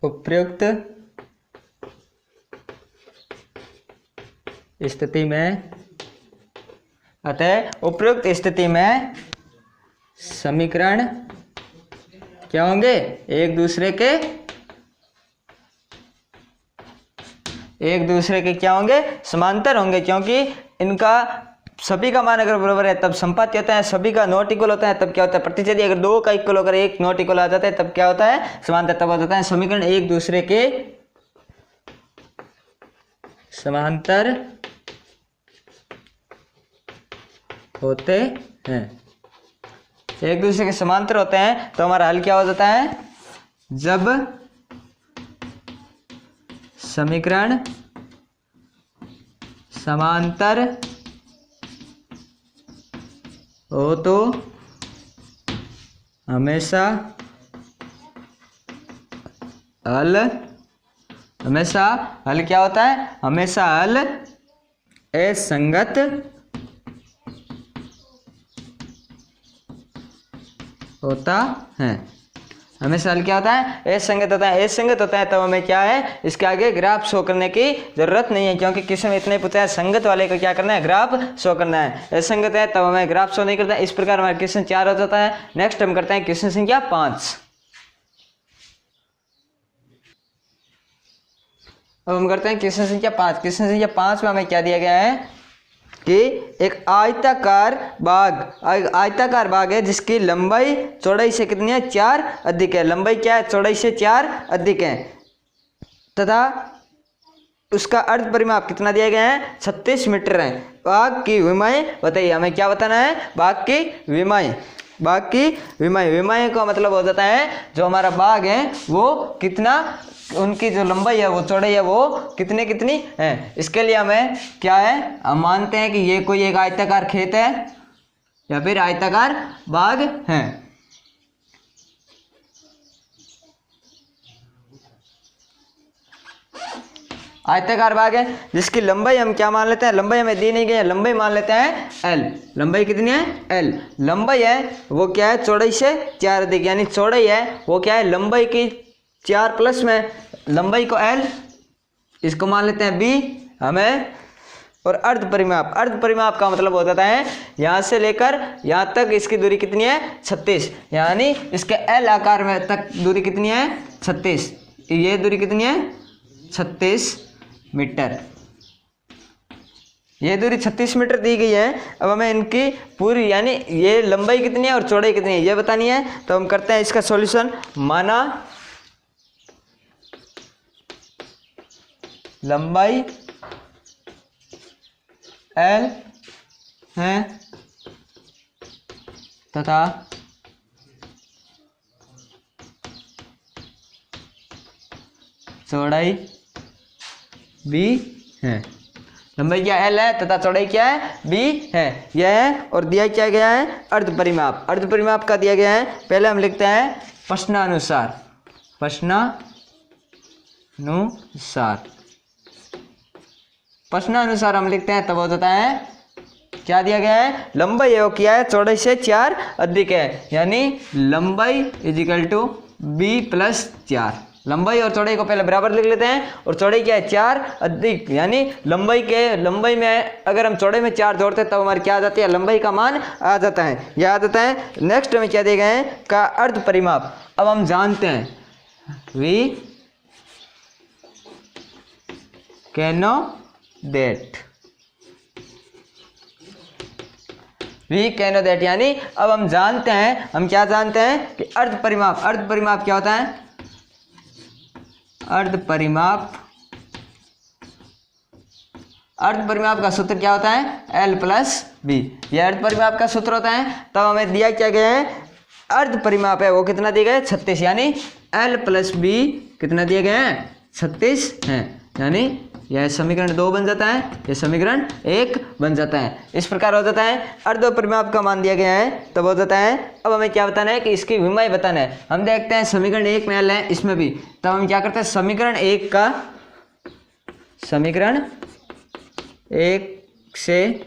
उपयुक्त स्थिति में समीकरण क्या होंगे, एक दूसरे के क्या होंगे, समांतर होंगे। क्योंकि इनका सभी का मान अगर बराबर है तब संपाती होता है, सभी का नॉट इक्वल होता है तब क्या होता है, प्रतिच्छेदी। अगर 2 का इक्वल होकर 1 नॉट इक्वल आ जाता है तब क्या होता है, समांतर। तब हो जाता है समीकरण एक दूसरे के समांतर होते हैं। एक दूसरे के समांतर होते हैं तो हमारा हल क्या हो जाता है, जब समीकरण समांतर हो तो हमेशा हल क्या होता है? हमेशा हल असंगत होता है। हमेशा हल क्या होता है? असंगत होता है। असंगत होता है तब हमें क्या है, इसके आगे ग्राफ शो करने की जरूरत नहीं है, क्योंकि किसी में इतने पूछा है संगत वाले को क्या करना है, ग्राफ शो करना है। असंगत है तब हमें ग्राफ शो नहीं करता। इस प्रकार हमारा क्वेश्चन 4 हो जाता है। नेक्स्ट हम करते हैं क्वेश्चन संख्या 5। अब हम करते हैं क्वेश्चन संख्या 5। क्वेश्चन संख्या 5 में हमें क्या दिया गया है कि एक आयताकार बाग है जिसकी लंबाई चौड़ाई से कितनी है, 4 अधिक है। लंबाई क्या है, चौड़ाई से 4 अधिक है, तथा उसका अर्ध परिमाप कितना दिया गया है, 36 मीटर है। बाग की विमाएं बताइए। हमें क्या बताना है, बाग की विमाएं। विमाएं का मतलब हो जाता है जो हमारा बाग है वो कितना, उनकी जो लंबाई है वो चौड़ाई है वो कितनी है। इसके लिए हमें क्या है, हम मानते हैं कि ये कोई एक आयताकार खेत है या फिर आयताकार बाग है। आयताकार बाग है जिसकी लंबाई हम क्या मान लेते हैं, लंबाई हमें दी नहीं गई है, लंबाई मान लेते हैं L। लंबाई कितनी है, L। लंबाई है वो क्या है, चौड़ाई से 4 अधिक, यानी चौड़ाई है वो क्या है, लंबाई की 4 प्लस में लंबाई को L, इसको मान लेते हैं B हमें। और अर्ध परिमाप का मतलब हो जाता है यहाँ से लेकर यहाँ तक इसकी दूरी कितनी है, 36, यानी इसके L आकार में तक दूरी कितनी है, 36। ये दूरी कितनी है, 36 मीटर। ये दूरी 36 मीटर दी गई है। अब हमें इनकी पूरी यानी ये लंबाई कितनी है और चौड़ाई कितनी है ये बतानी है। तो हम करते हैं इसका सॉल्यूशन। माना लंबाई L है तथा चौड़ाई B है। लंबाई क्या L है तथा चौड़ाई क्या है, B है। यह है और दिया क्या गया है, अर्ध परिमाप। अर्ध परिमाप का दिया गया है, पहले हम लिखते हैं प्रश्नानुसार। प्रश्नानुसार हम लिखते हैं तब हो जाता है क्या दिया गया है, लंबाई है वो क्या है, चौड़ाई से 4 अधिक है, यानी लंबाई इजिकल टू B प्लस 4। लंबाई और चौड़ाई को पहले बराबर लिख लेते हैं और चौड़ाई क्या है, 4 अधिक, यानी लंबाई में अगर हम चौड़ाई में 4 जोड़ते हैं तब हमारी क्या आ जाती है, लंबाई का मान आ जाता है, यह आ जाता है। नेक्स्ट में क्या दिए गए हैं, का अर्ध परिमाप। अब हम जानते हैं वी कैनो दैट, यानी अब हम जानते हैं, हम क्या जानते हैं कि अर्ध परिमाप क्या होता है, अर्ध परिमाप का सूत्र क्या होता है, L प्लस B। यह अर्ध परिमाप का सूत्र होता है। तब हमें दिया क्या गया है, अर्ध परिमाप है वो कितना दिया गया है, 36, यानी L प्लस B कितना दिया गया है, 36 है, यानी यह समीकरण 2 बन जाता है, यह समीकरण 1 बन जाता है। इस प्रकार हो जाता है। अर्ध परिमाप का मान दिया गया है तब हो जाता है। अब हमें क्या बताना है कि इसकी विमाएं बताना है। हम देखते हैं समीकरण 1 में L है, इसमें भी। तब हम क्या करते हैं, समीकरण 1 से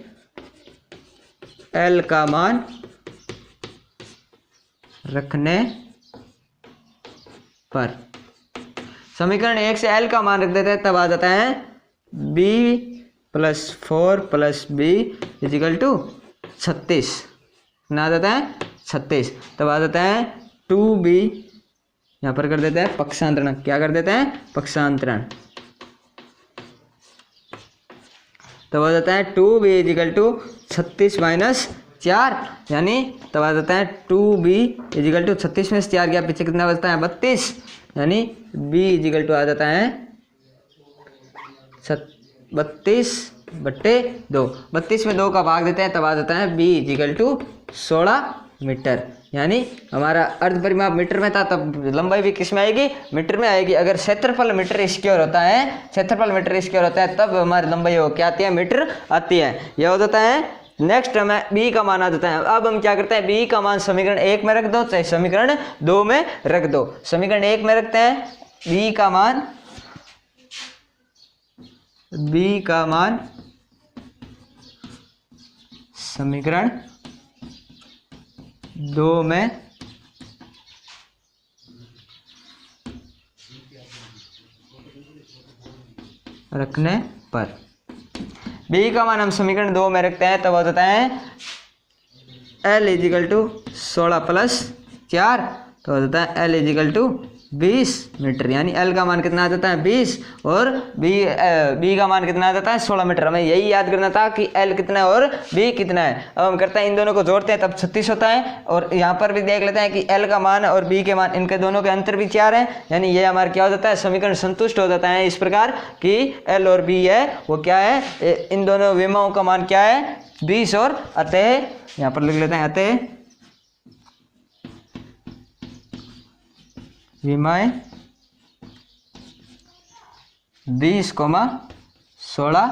L का मान रखने पर, समीकरण 1 से L का मान रख देते हैं तब आ जाता है B plus 4 plus B equal to 36। ना आ जाता है 36। तब आ जाता है 2B, यहाँ पर कर देते हैं पक्षांतरण। क्या कर देते हैं, पक्षांतरण। तब आ जाता है 2B इजिकल टू 36 माइनस 4, यानी तब आ जाता है 2B इजिकल टू 36 में से 4 गया, पीछे कितना बचता है, 32, यानी B इजिकल टू आ जाता है 32/2। 32 में 2 का भाग देते हैं तब आ जाता है B इजिकल टू 16 मीटर। यानी हमारा अर्ध परिमाप मीटर में था, तब लंबाई भी किस में आएगी, मीटर में आएगी। अगर क्षेत्रफल मीटर स्क्वायर होता है, क्षेत्रफल मीटर स्क्वायर होता है, तब हमारी लंबाई वो क्या आती है, मीटर आती है। यह हो जाता है। नेक्स्ट हमें बी का मान आ जाता है। अब हम क्या करते हैं, बी का मान समीकरण 1 में रख दो चाहे समीकरण 2 में रख दो। समीकरण 1 में रखते हैं, बी का मान समीकरण 2 में रखने पर बी का मान हम समीकरण 2 में रखते हैं, तब हो जाता है L इजिकल टू 16 प्लस 4, तो हो जाता है L इजिकल टू 20 मीटर। यानी L का मान कितना आ जाता है 20 और B का मान कितना आ जाता है 16 मीटर। हमें यही याद करना था कि L कितना है और B कितना है। अब हम करते हैं, इन दोनों को जोड़ते हैं तब 36 होता है। और यहाँ पर भी देख लेते हैं कि L का मान और B के मान, इनके दोनों के अंतर भी 4 है। यानी ये हमारा क्या हो जाता है, समीकरण संतुष्ट हो जाता है इस प्रकार कि L और B है वो क्या है, इन दोनों विमाओं का मान क्या है 20। और अतः यहाँ पर लिख लेते हैं, अतः विमाएं 20,16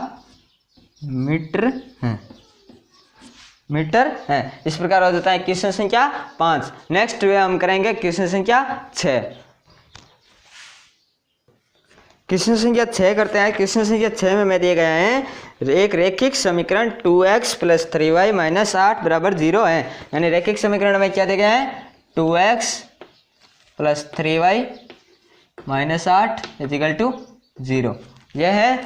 मीटर है। इस प्रकार हो जाता है क्वेश्चन संख्या 5। नेक्स्ट वे हम करेंगे क्वेश्चन संख्या 6। क्वेश्चन संख्या 6 करते हैं। क्वेश्चन संख्या 6 में मैं दिए गए हैं एक रैखिक समीकरण 2x + 3y - 8 = 0 है। यानी रैखिक समीकरण में क्या दिए गए हैं, 2x + 3y - 8 = 0 यह है।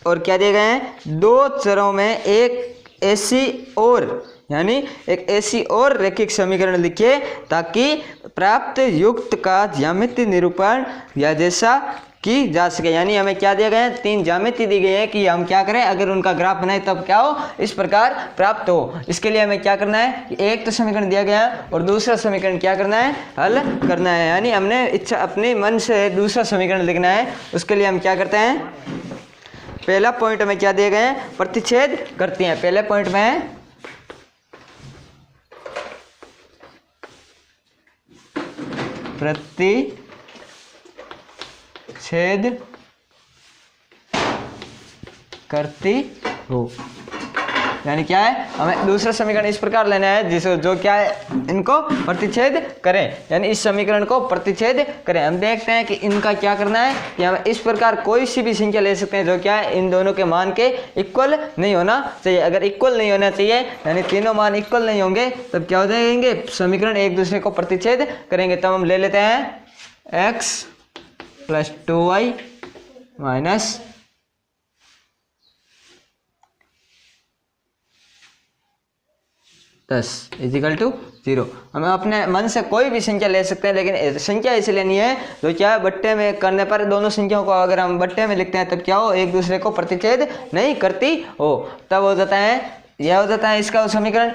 और क्या दिए गए हैं, दो चरों में एक ऐसी और, यानी एक ऐसी और रैखिक समीकरण लिखिए ताकि प्राप्त युक्त का ज्यामितीय निरूपण या जैसा की जा सके। यानी हमें क्या दिया गया है, 3 ज्यामिति दी गई है कि हम क्या करें, अगर उनका ग्राफ बनाए तब क्या हो, इस प्रकार प्राप्त हो। इसके लिए हमें क्या करना है, एक तो समीकरण दिया गया है और दूसरा समीकरण क्या करना है, हल करना है। यानी हमने इच्छा अपने मन से दूसरा समीकरण लिखना है। उसके लिए हम क्या करते हैं, पहला पॉइंट में क्या दिए गए हैं, प्रतिच्छेद करते हैं। पहले पॉइंट में प्रतिच्छेद करती हो। यानी क्या है, हमें दूसरा समीकरण इस प्रकार लेना है जिसको जो क्या है, इनको प्रतिच्छेद करें। यानी इस समीकरण को प्रतिच्छेद करें। हम देखते हैं कि इनका क्या करना है कि हम इस प्रकार कोई सी भी संख्या ले सकते हैं जो क्या है, इन दोनों के मान के इक्वल नहीं होना चाहिए। अगर इक्वल नहीं होना चाहिए यानी तीनों मान इक्वल नहीं होंगे तब क्या हो जाएंगे, समीकरण एक दूसरे को प्रतिच्छेद करेंगे। तब हम ले लेते हैं x + 2y - 10 = 0। हम अपने मन से कोई भी संख्या ले सकते हैं, लेकिन संख्या ऐसे लेनी है जो क्या है, बट्टे में करने पर दोनों संख्याओं को अगर हम बट्टे में लिखते हैं तब क्या हो, एक दूसरे को प्रतिच्छेद नहीं करती हो। तब हो जाता है, यह हो जाता है इसका समीकरण।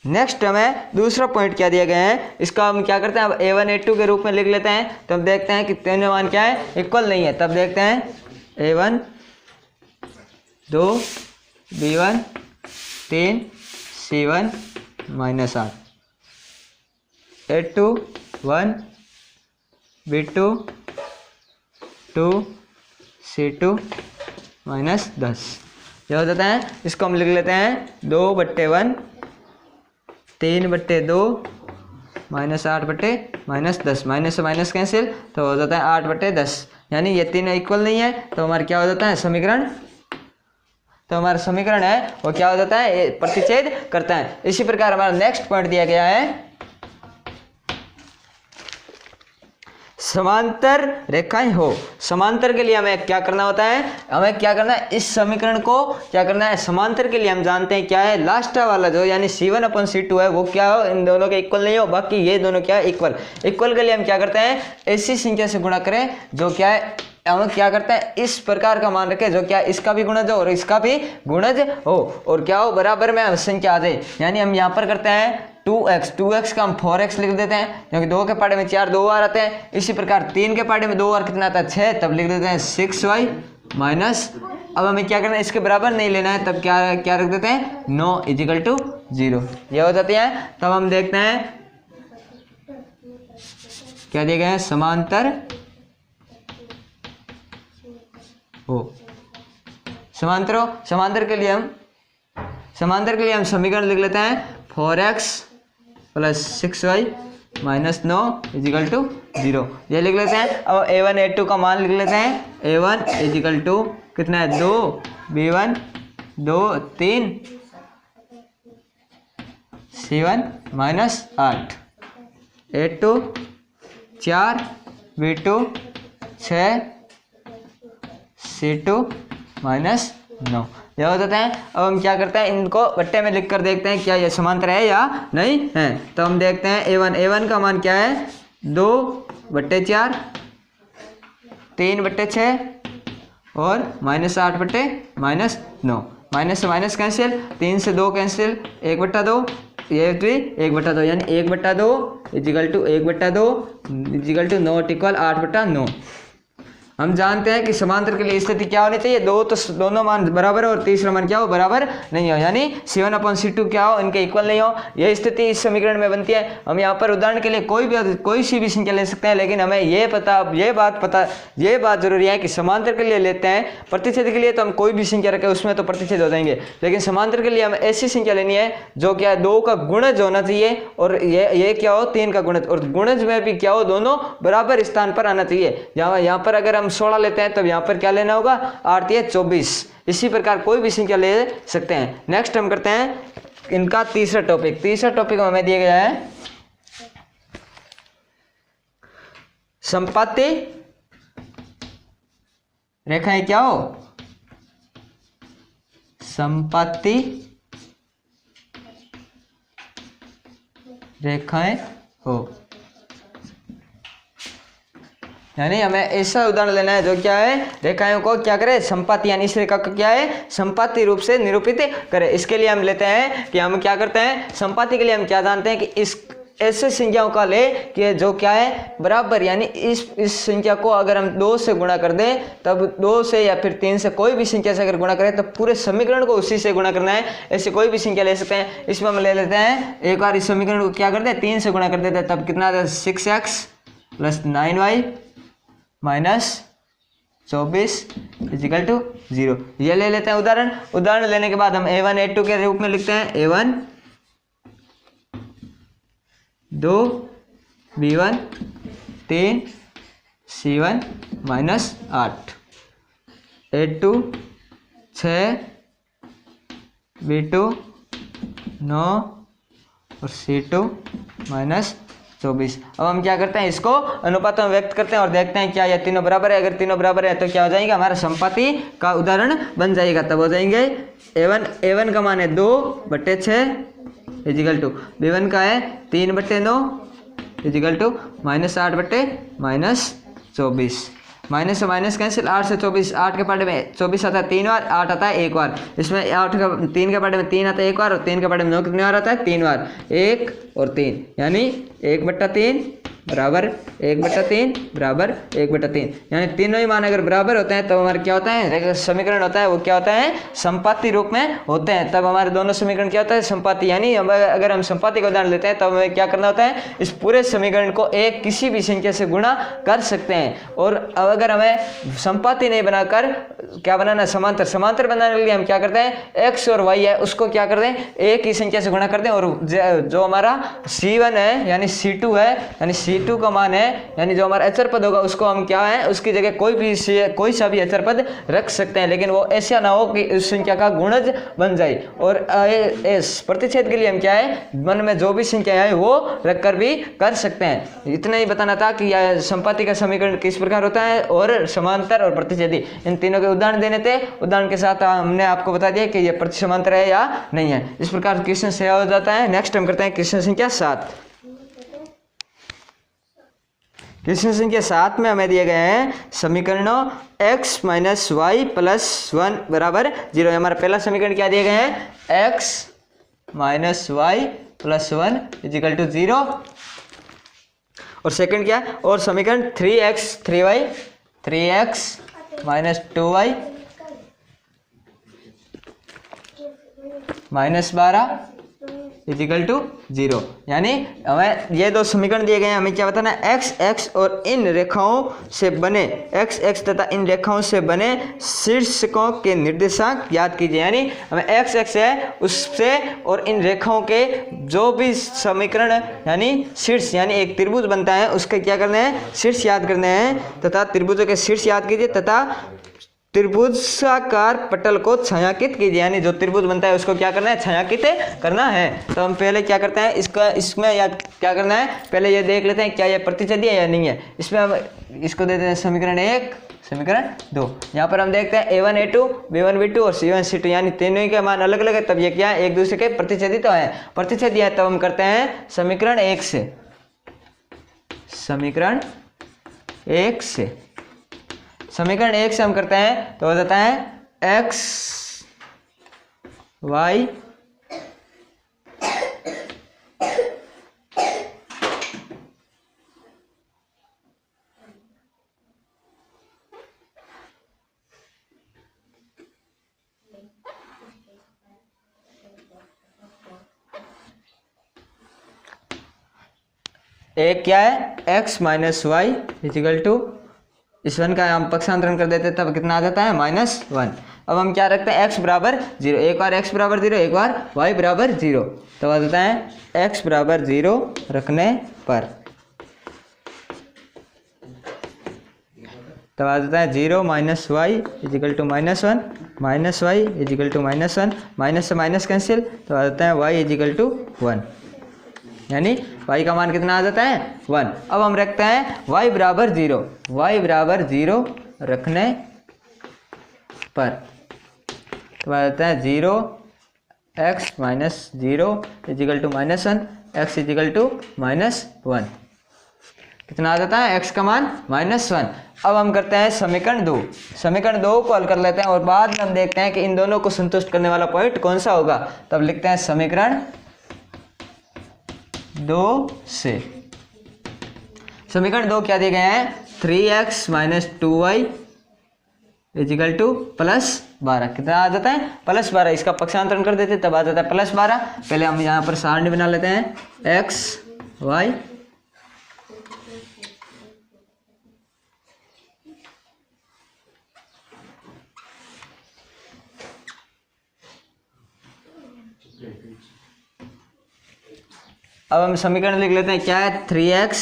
नेक्स्ट हमें दूसरा पॉइंट क्या दिया गया है, इसका हम क्या करते हैं, अब a1 a2 के रूप में लिख लेते हैं। तो हम देखते हैं कि तीनों मान क्या है, इक्वल नहीं है। तब देखते हैं a1 2 b1 3 c1 - 8 a2 1 b2 2 c2 - 10 यह हो जाता है। इसको हम लिख लेते हैं 2/1 3/2 -8/- -10, माइनस से माइनस कैंसिल, तो हो जाता है 8/10। यानी ये तीनों इक्वल नहीं है, तो हमारा क्या हो जाता है समीकरण, तो हमारा समीकरण है वो क्या हो जाता है, प्रतिच्छेद करता है। इसी प्रकार हमारा नेक्स्ट पॉइंट दिया गया है, समांतर रेखाएं हो। समांतर के लिए हमें क्या करना होता है, हमें क्या करना है, इस समीकरण को क्या करना है, समांतर के लिए हम जानते हैं क्या है, लास्ट वाला जो यानी C1/C2 है वो क्या हो, इन दोनों के इक्वल नहीं हो, बाकी ये दोनों क्या है इक्वल। इक्वल के लिए हम क्या करते हैं, ऐसी संख्या से गुणा करें जो क्या है, हम क्या करते हैं इस प्रकार का मान रखें जो क्या इसका भी गुणज हो और इसका भी गुणज हो, और क्या हो बराबर में संख्या आ जाए। यानी हम यहाँ पर करते हैं 2x का हम 4x लिख देते हैं, क्योंकि 2 के पहाड़े में 4 2 बार आते हैं। इसी प्रकार 3 के पहाड़े में 2 बार कितना आता है 6, तब लिख देते हैं 6y माइनस, अब हमें क्या करना है, इसके बराबर नहीं लेना है, तब क्या रख देते हैं 9 = 0 ये हो जाती है। तब हम देखते हैं क्या दिए गए हैं, समांतर हो। समांतर के लिए हम समीकरण लिख लेते हैं 4x plus 6y minus 9 is equal to 0 ये लिख लेते हैं। अब a1 a2 का मान लिख लेते हैं। a1 इजिकल टू कितना है 2, b1 2 3, c1 minus 8, a2 4, b2 6, c2 minus 9 ये हो जाता है। अब हम क्या करते हैं, इनको बट्टे में लिख कर देखते हैं क्या ये समांतर है या नहीं है। तो हम देखते हैं a1 का मान क्या है 2/4, 3/6 और -8/-9। माइनस से माइनस कैंसिल, 3 से 2 कैंसिल, 1/2 ये भी 1/2 यानी 1/2 equal to 1/2 equal to not equal 8/9। हम जानते हैं कि समांतर के लिए स्थिति क्या होनी चाहिए, दोनों मान बराबर हो और तीसरा मान क्या हो बराबर नहीं हो, यानी C1/C2 क्या हो इनके इक्वल नहीं हो। यह स्थिति इस समीकरण में बनती है। हम यहाँ पर उदाहरण के लिए कोई सी भी संख्या ले सकते हैं, लेकिन हमें ये बात जरूरी है कि समांतर के लिए लेते हैं। प्रतिच्छेद के लिए तो हम कोई भी संख्या रखें उसमें तो प्रतिच्छेद हो जाएंगे, लेकिन समांतर के लिए हमें ऐसी संख्या लेनी है जो क्या 2 का गुणज होना चाहिए और ये क्या हो 3 का गुणज, और गुणज में भी क्या हो दोनों बराबर स्थान पर आना चाहिए। यहाँ पर अगर हम 16 लेते हैं तब यहाँ पर क्या लेना होगा 8 या 24। इसी प्रकार कोई भी संख्या ले सकते हैं। नेक्स्ट हम करते हैं इनका तीसरा टॉपिक हमें दिया गया है संपाती रेखाएं क्या हो, संपाती रेखाएं हो, यानी हमें ऐसा उदाहरण लेना है जो क्या है रेखाओं को क्या करे संपाती, यानी इस रेखा को क्या है संपाती रूप से निरूपित करे। इसके लिए हम लेते हैं कि हम क्या करते हैं, संपाती के लिए हम क्या जानते हैं कि इस ऐसे संख्याओं का ले कि जो क्या है बराबर, यानी इस संख्या को अगर हम 2 से गुणा कर दें तब 2 से या फिर 3 से कोई भी संख्या से अगर गुणा करें तो पूरे समीकरण को उसी से गुणा करना है। ऐसे कोई भी संख्या ले सकते हैं। इसमें हम ले लेते हैं एक बार इस समीकरण को क्या करते हैं 3 से गुणा कर देते हैं, तब कितना आता है 6x plus 9y minus 24 is equal to 0 ये ले लेते हैं उदाहरण लेने के बाद हम a1 a2 के रूप में लिखते हैं। a1 2 b1 3 c1 minus 8, a2 6 b2 9 और c2 माइनस 24। अब हम क्या करते हैं इसको अनुपात में व्यक्त करते हैं और देखते हैं क्या ये तीनों बराबर है। अगर तीनों बराबर है तो क्या हो जाएगा हमारा संपाती का उदाहरण बन जाएगा। तब हो जाएंगे a1 का मान है 2/6 इजिकल टू b1 का है 3/9 इजिकल टू -8/-24। माइनस से माइनस कैंसिल, 8 से 24, 8 के पार्ट में 24 आता है 3 बार, 8 आता है 1 बार। इसमें 3 के पार्ट में 3 आता है 1 बार और 3 के पार्ट में 9 कितने बार आता है 3 बार, 1 और 3 यानी 1/3 बराबर 1/3 बराबर 1/3, यानी तीनों ही मान अगर बराबर होते हैं तो हमारा क्या होता है समीकरण होता है वो क्या होता है संपाती रूप में होते हैं। तब हमारे दोनों समीकरण क्या होता है संपाती, यानी अगर हम संपाती का उदाहरण लेते हैं तो हमें क्या करना होता है इस पूरे समीकरण को एक किसी भी संख्या से गुणा कर सकते हैं। और अगर हमें संपाती नहीं बनाकर क्या बनाना समांतर बनाने के लिए हम क्या करते हैं x और y है उसको क्या कर दें एक ही संख्या से गुणा कर दें, और जो हमारा c1 है यानी c2 है यानी c2 का मान है यानी जो हमारा अचर पद होगा उसको हम क्या है उसकी जगह कोई सा भी अचर पद रख सकते हैं, लेकिन वो ऐसा ना हो कि उस संख्या का गुणज बन जाए। और इस प्रतिच्छेद के लिए हम क्या है मन में जो भी संख्या है वो रख कर भी कर सकते हैं। इतना ही बताना था कि संपाती का समीकरण किस प्रकार होता है और समांतर और प्रतिच्छेदी इन तीनों के उदाहरण देने थे। उदाहरण के साथ हमने आपको बता दिया कि ये समांतर है या नहीं है। इस प्रकार क्वेश्चन से हो जाता है। नेक्स्ट हम करते हैं क्वेश्चन संख्या 7। क्वेश्चन संख्या 7 में हमें दिए गए हैं समीकरणों x माइनस वाई प्लस 1 बराबर 0। हमारा पहला समीकरण क्या दिए गए हैं x minus y plus 1 equal to 0, और सेकंड क्या है और समीकरण 3x minus 2y minus 12 is equal to 0। यानी हमें ये दो समीकरण दिए गए हैं, हमें क्या बताना है, x और इन रेखाओं से बने x तथा इन रेखाओं से बने शीर्षकों के निर्देशांक याद कीजिए। यानी हमें x है उससे और इन रेखाओं के जो भी समीकरण यानी शीर्ष यानी एक त्रिभुज बनता है उसके क्या करने हैं, शीर्ष याद करने हैं तथा त्रिभुजों के शीर्ष याद कीजिए तथा त्रिभुजाकार पटल को छायांकित कीजिए। यानी जो त्रिभुज बनता है उसको क्या करना है, छायांकित करना है। तो हम पहले क्या करते हैं, इसमें या क्या करना है, पहले ये देख लेते हैं क्या ये प्रतिच्छेदी है या नहीं है। इसमें हम इसको देते हैं समीकरण 1 समीकरण 2। यहाँ पर हम देखते हैं a1 a2 b1 b2 और c1 c2 यानी तीनों के मान अलग अलग है, तब ये क्या है, एक दूसरे के प्रतिच्छेदी तो है, प्रतिच्छेदी है। तब हम करते हैं समीकरण 1 से, समीकरण 1 से, समीकरण 1 से हम करते हैं तो हो जाता है x y एक क्या है, x minus y equal to इस 1 का हम पक्षांतरण कर देते हैं तब कितना आ जाता है, -1। अब हम क्या रखते हैं, x बराबर 0, एक बार x बराबर 0 एक बार y बराबर 0, तब आ जाता है x बराबर 0 रखने पर तब आ जाता है 0 minus y equal to -1 minus y equal to -1, minus से माइनस कैंसिल, तो आ जाता है y इजिकल टू 1। यानी y का मान कितना आ जाता है, 1। अब हम रखते हैं y बराबर 0, y बराबर 0 रखने पर तो आ जाता है 0 x minus 0 equal to -1 x equal to -1, कितना आ जाता है, x का मान -1। अब हम करते हैं समीकरण 2, समीकरण 2 को हल कर लेते हैं और बाद में हम देखते हैं कि इन दोनों को संतुष्ट करने वाला पॉइंट कौन सा होगा। तब लिखते हैं समीकरण 2 से, समीकरण 2 क्या दिए गए हैं, 3x minus 2y equal to +12, कितना आ जाता है, +12। इसका पक्षांतरण कर देते तब आ जाता है +12। पहले हम यहाँ पर सारणी बना लेते हैं x y अब हम समीकरण लिख लेते हैं, क्या है, 3x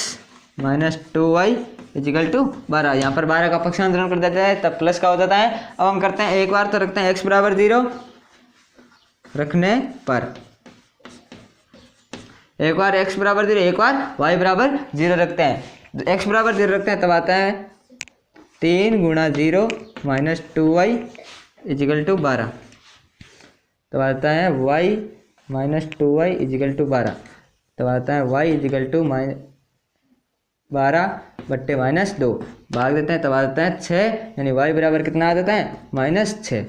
minus 2y equal to 12, यहाँ पर 12 का पक्षांतरण कर देते हैं तब प्लस का हो जाता है। अब हम करते हैं एक बार तो रखते हैं x बराबर 0 रखने पर, एक बार x बराबर 0 एक बार y बराबर 0 रखते हैं, x बराबर 0 रखते हैं तब आता है 3 गुणा 0 माइनस 2y इजिकल टू 12, तब आता है y minus 2y equal to 12, तब आता है y इजिकल टू 12 बट्टे -2 भाग देते हैं तब आ जाता है 6, यानी y बराबर कितना आ जाता है, -6।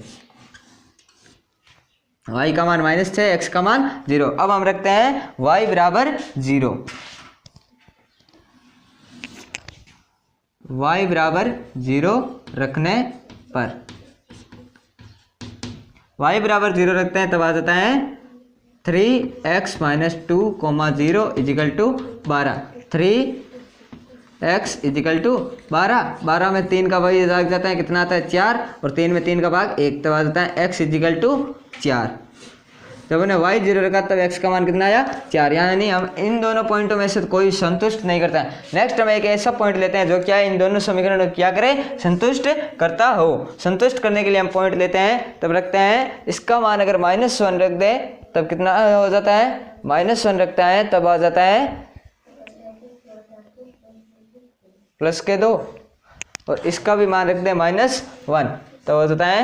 y का मान -6, x का मान 0। अब हम रखते हैं y बराबर 0, y बराबर 0 रखने पर, y बराबर 0 रखते हैं तब आ जाता है 3x minus 2 0 equal to 12, 3x equal to 12 में 3 का भाग लग जाता है, कितना आता है 4, और 3 में 3 का भाग 1, तब आ जाता है x इजिकल टू 4। जब हमने y 0 रखा तब x का मान कितना आया, 4। यानी हम इन दोनों पॉइंटों में से कोई संतुष्ट नहीं करता है। नेक्स्ट हम एक ऐसा पॉइंट लेते हैं जो क्या है, इन दोनों समीकरणों को क्या करे, संतुष्ट करता हो। संतुष्ट करने के लिए हम पॉइंट लेते हैं, तब रखते हैं इसका मान अगर -1 रख दे तब कितना हो जाता है, -1 रखता है तब आ जाता है +2, और इसका भी मान रख दे -1 तब हो जाता है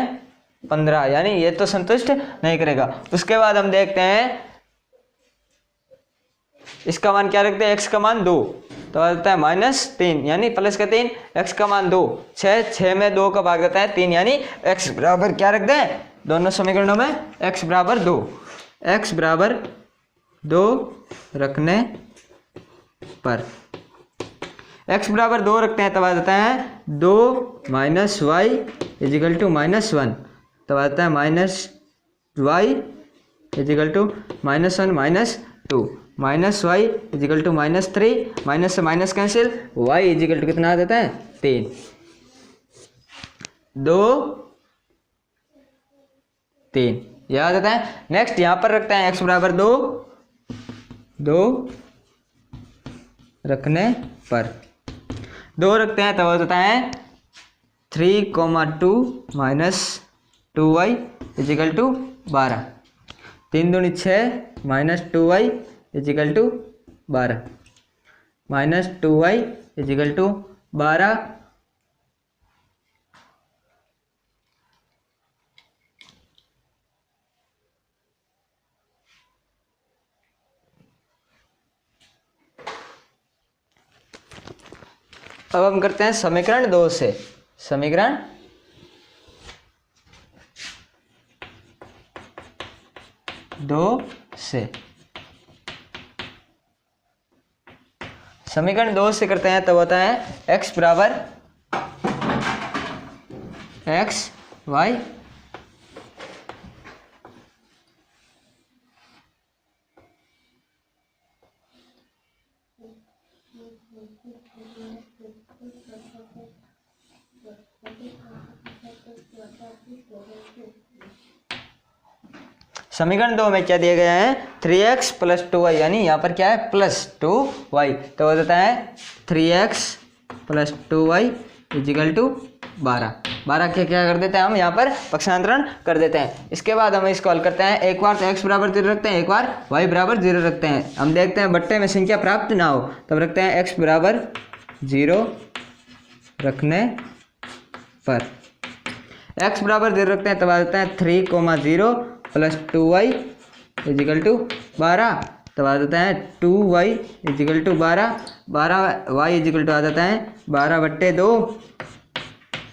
15, यानी ये तो संतुष्ट नहीं करेगा। उसके बाद हम देखते हैं इसका मान क्या रखते हैं, x का मान 2 तो आ जाता है -3, यानी +3, x का मान 2, 6 में 2 का भाग देता है 3, यानी x बराबर क्या रख दें, दोनों समीकरणों में x बराबर 2, x बराबर 2 रखने पर, x बराबर 2 रखते हैं तब आ जाता है 2 माइनस वाई इजिकल टू -1, तब आता है -y equal to -1 -2 -y equal to -3, minus से minus cancel, y equal to कितना आ जाता है 3, 2 3 यह आ जाता है। नेक्स्ट यहाँ पर रखते हैं x बराबर 2, 2 रखने पर 2 रखते हैं तब हो जाता है 3, 2 -2y इजिकल टू 12, 3 दूनी 6 -2y equal to 12, -2y equal to 12, अब हम करते हैं समीकरण 2 से, समीकरण 2 से, समीकरण 2 से करते हैं तब होता है x बराबर x y समीकरण 2 में क्या दिए गए हैं 3x + 2y, यानी यहाँ पर क्या है +2y, तो हो जाता है 3x + 2y इजिकल टू 12, 12 के क्या कर देते हैं हम यहाँ पर पक्षांतरण कर देते हैं। इसके बाद हम इसको हल करते हैं, एक बार तो x बराबर 0 रखते हैं, एक बार y बराबर 0 रखते हैं। हम देखते हैं बट्टे में संख्या प्राप्त ना हो तब रखते हैं x बराबर 0 रखने पर, x बराबर 0 रखते हैं तब आ जाता है 3, 0 + 2y इजिकल टू 12, तब आ जाता है 2y equal to 12, 12y equal to आ जाता है 12/2,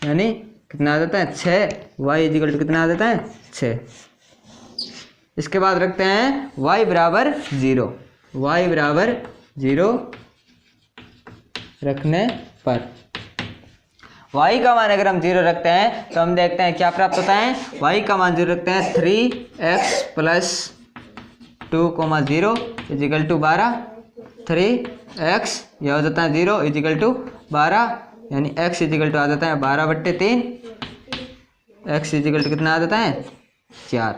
यानी कितना आ जाता है 6, y इजिकल टू कितना आ जाता है 6। इसके बाद रखते हैं y बराबर 0, y बराबर 0 रखने पर, y का मान अगर हम 0 रखते हैं तो हम देखते हैं क्या प्राप्त होता है, y का मान 0 रखते हैं 3x + 2, 0 इजिकल टू 12, 3x यह हो जाता है 0 इजिकल टू 12, यानी x इजिकल टू आ जाता है 12/3, x इजिकल टू कितना आ जाता है 4।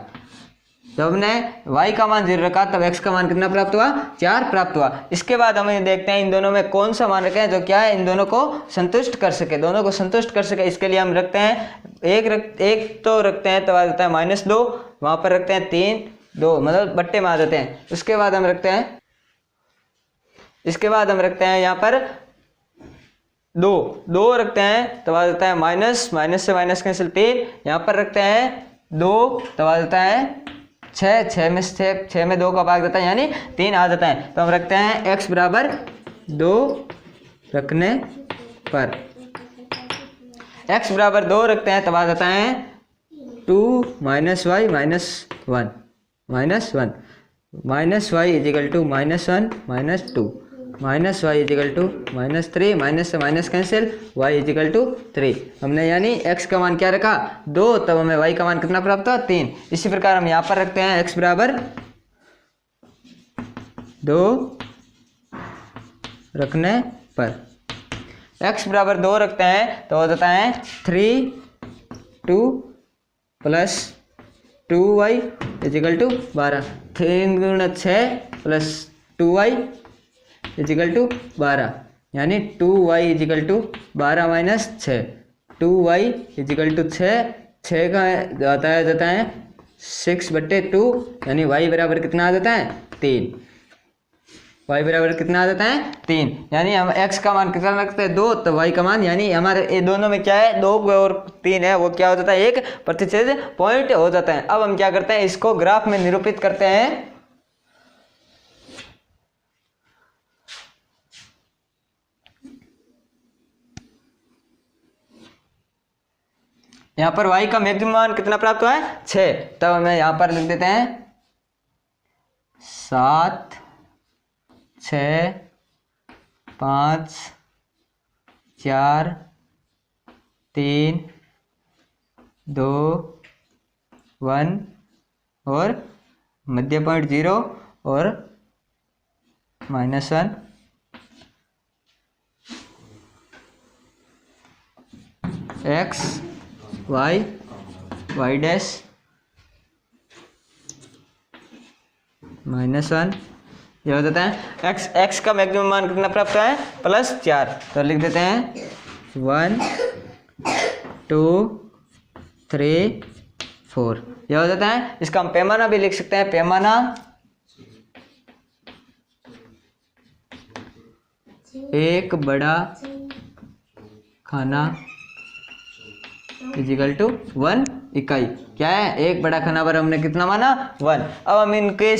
जब हमने y का मान 0 रखा तब x का मान कितना प्राप्त हुआ 4 प्राप्त हुआ। इसके बाद हम देखते हैं इन दोनों में कौन सा मान रखें जो क्या है इन दोनों को संतुष्ट कर सके, दोनों को संतुष्ट कर सके। इसके लिए हम रखते हैं एक तो रखते हैं तब आ जाता है -2, वहाँ पर रखते हैं 3, 2 मतलब बट्टे में आ जाते हैं। उसके बाद हम रखते हैं, इसके बाद हम रखते हैं यहाँ पर 2 रखते हैं तब आ जाता है माइनस से माइनस कैंसिल 3, यहाँ पर रखते हैं 2 तब आ जाता है 6 में 2 का भाग जाता है यानी 3 आ जाता है। तो हम रखते हैं x बराबर 2 रखने पर, x बराबर 2 रखते हैं तब आ जाता है 2 - y -1 -y equal to -1 -2, -y equal to -3, minus से minus cancel, y equal to 3। हमने यानी x का मान क्या रखा 2, तब हमें y का मान कितना प्राप्त हुआ 3। इसी प्रकार हम यहाँ पर रखते हैं x बराबर 2 रखने पर, x बराबर 2 रखते हैं तो हो जाता है 3, 2 + 2y equal to 12, 3 × 6 + 2y equal to 12, यानी 2y equal to 12 - 6, 2y equal to 6 का जाता है 6/2, यानी y बराबर कितना आ जाता है 3, y बराबर कितना आ जाता है 3, यानी हम x का मान कितना रखते हैं 2, तो y का मान यानी हमारे ये दोनों में क्या है 2 और 3 है वो क्या हो जाता है एक प्रतिच्छेद पॉइंट हो जाता है। अब हम क्या करते हैं इसको ग्राफ में निरूपित करते हैं। यहाँ पर y का मैक्सिमम मान कितना प्राप्त हुआ है 6, तब हमें यहाँ पर लिख देते हैं 7, 6, 5, 4, 3, 2, 1 और मध्य पॉइंट 0 और -1, x y y डैश -1, ये हो जाता है x का मैक्सिमम मान कितना प्राप्त है +4, तो लिख देते हैं 1 2 3 4, यह हो जाता है। इसका हम पैमाना भी लिख सकते हैं, पैमाना एक बड़ा खाना इजिकल टू 1 इकाई। क्या है, एक बड़ा खाना पर हमने कितना माना 1। अब हम इनके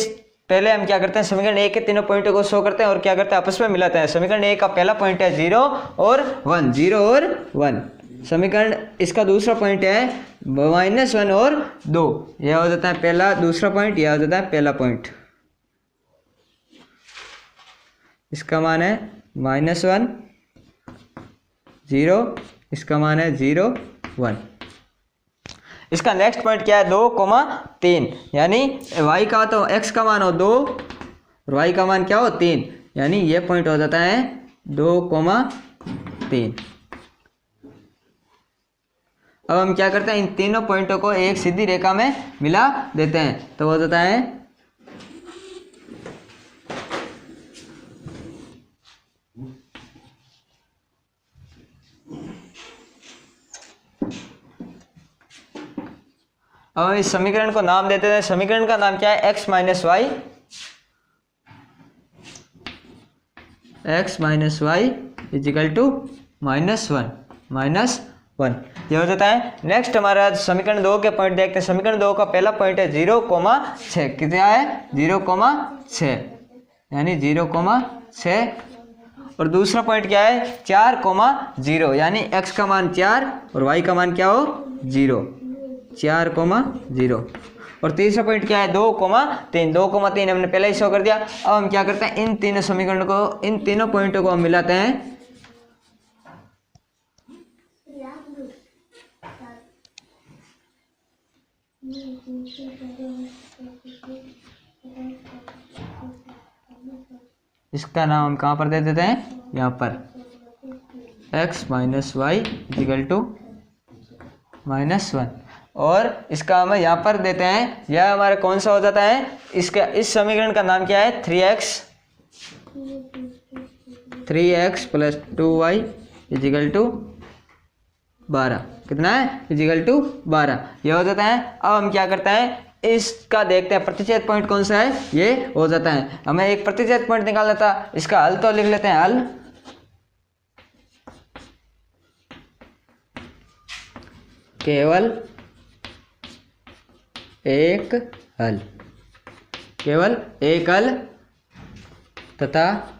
पहले हम क्या करते हैं, समीकरण ए के तीनों पॉइंटों को शो करते हैं और क्या करते हैं, आपस में मिलाते हैं। समीकरण ए का पहला पॉइंट है 0 और 1, 0 और 1। समीकरण इसका दूसरा पॉइंट है -1 और 2, यह हो जाता है पहला दूसरा पॉइंट, यह हो जाता है पहला पॉइंट। इसका मान है -1 0, इसका मान है 0 1। इसका नेक्स्ट पॉइंट क्या है 2,3, यानी y का तो x का मान हो 2 और y का मान क्या हो 3, यानी ये पॉइंट हो जाता है 2,3। अब हम क्या करते हैं, इन तीनों पॉइंटों को एक सीधी रेखा में मिला देते हैं, तो हो जाता है अब इस समीकरण को नाम देते हैं। समीकरण का नाम क्या है, x minus y equal to -1 ये हो जाता है। नेक्स्ट हमारा समीकरण 2 के पॉइंट देखते हैं। समीकरण 2 का पहला पॉइंट है 0,6, कितना है 0,6, यानी 0,6। और दूसरा पॉइंट क्या है 4,0, यानी x का मान 4 और y का मान क्या हो 0, 4,0। और तीसरा पॉइंट क्या है 2,3 हमने पहले ही शो कर दिया। अब हम क्या करते हैं, इन तीनों समीकरणों को, इन तीनों पॉइंटों को हम मिलाते हैं। इसका नाम हम कहाँ पर दे देते हैं, यहाँ पर x minus y equal to -1, और इसका हम यहाँ पर देते हैं। यह हमारा कौन सा हो जाता है, इसका इस समीकरण का नाम क्या है 3x plus 2y equal to 12, कितना है इजिकल टू 12, यह हो जाता है। अब हम क्या करते हैं, इसका देखते हैं प्रतिच्छेद पॉइंट कौन सा है, ये हो जाता है। हमें एक प्रतिच्छेद पॉइंट निकालना था, इसका हल तो लिख लेते हैं। हल केवल एक हल, केवल एक हल तथा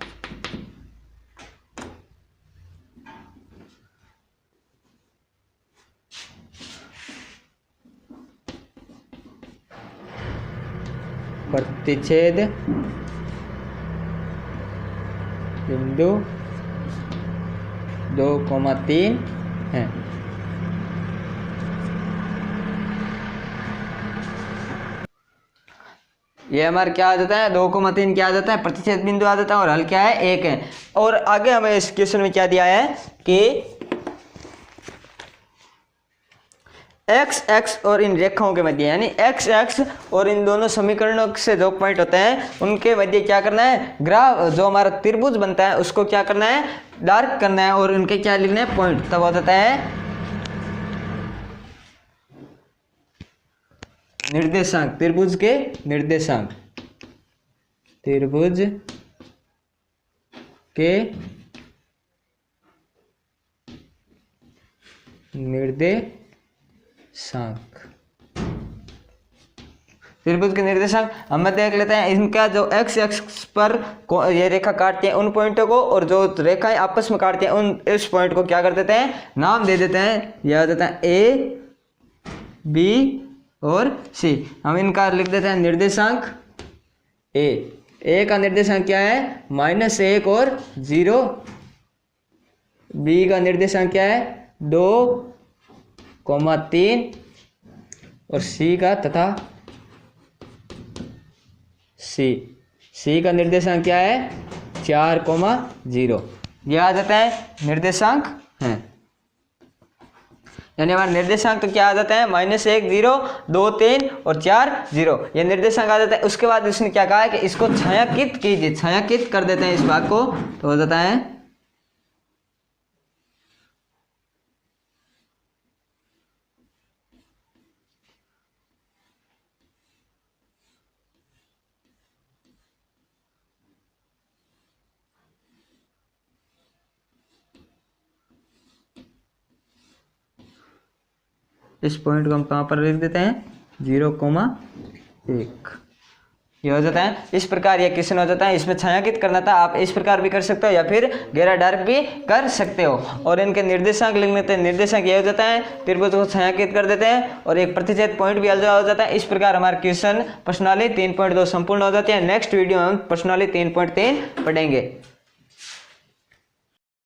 प्रतिच्छेद बिंदु 2,3 है। ये हमारा क्या आ जाता है 2,3 क्या आ जाता है, प्रतिच्छेद बिंदु आ जाता है, और हल क्या है 1 है। और आगे हमें इस क्वेश्चन में क्या दिया है कि x और इन रेखाओं के मध्य, यानी x और इन दोनों समीकरणों से जो पॉइंट होते हैं उनके मध्य क्या करना है, ग्राफ जो हमारा त्रिभुज बनता है उसको क्या करना है, डार्क करना है, और उनके क्या लिखना है पॉइंट। तब हो जाता है निर्देशांक, त्रिभुज के निर्देशांक, त्रिभुज के निर्देशांक, त्रिभुज के निर्देशांक हम देख लेते हैं। इनका जो x एक्स पर ये रेखा काटती है उन पॉइंटों को, और जो रेखाएं आपस में काटती हैं उन इस पॉइंट को क्या कर देते हैं, नाम दे देते हैं। यह हो जाता है A, B और C। हम इनका लिख देते हैं निर्देशांक A का निर्देशांक क्या है -1 और 0, B का निर्देशांक क्या है 2,3 और C का तथा सी का निर्देशांक क्या है 4,0। ये आ जाता है निर्देशांक हैं, यानी हमारा निर्देशांक तो क्या आ जाता है -1 0 2 3 और 4 0, ये निर्देशांक आ जाता है। उसके बाद इसने क्या कहा है कि इसको छायांकित कीजिए, छायांकित कर देते हैं इस भाग को, तो हो जाता है इस पॉइंट को हम कहाँ पर लिख देते हैं 0,1। ये हो जाता है इस प्रकार, ये क्वेश्चन हो जाता है। इसमें छायांकित करना था, आप इस प्रकार भी कर सकते हो या फिर गहरा डार्क भी कर सकते हो। और इनके निर्देशांक लिख लेते हैं। निर्देशांक ये हो जाता है, त्रिभुज को छायांकित कर देते हैं और एक प्रतिच्छेद पॉइंट भी अलग हो जाता है। इस प्रकार हमारा क्वेश्चन प्रश्नावली 3.2 संपूर्ण हो जाती है। नेक्स्ट वीडियो में हम प्रश्नावली 3.3 पढ़ेंगे।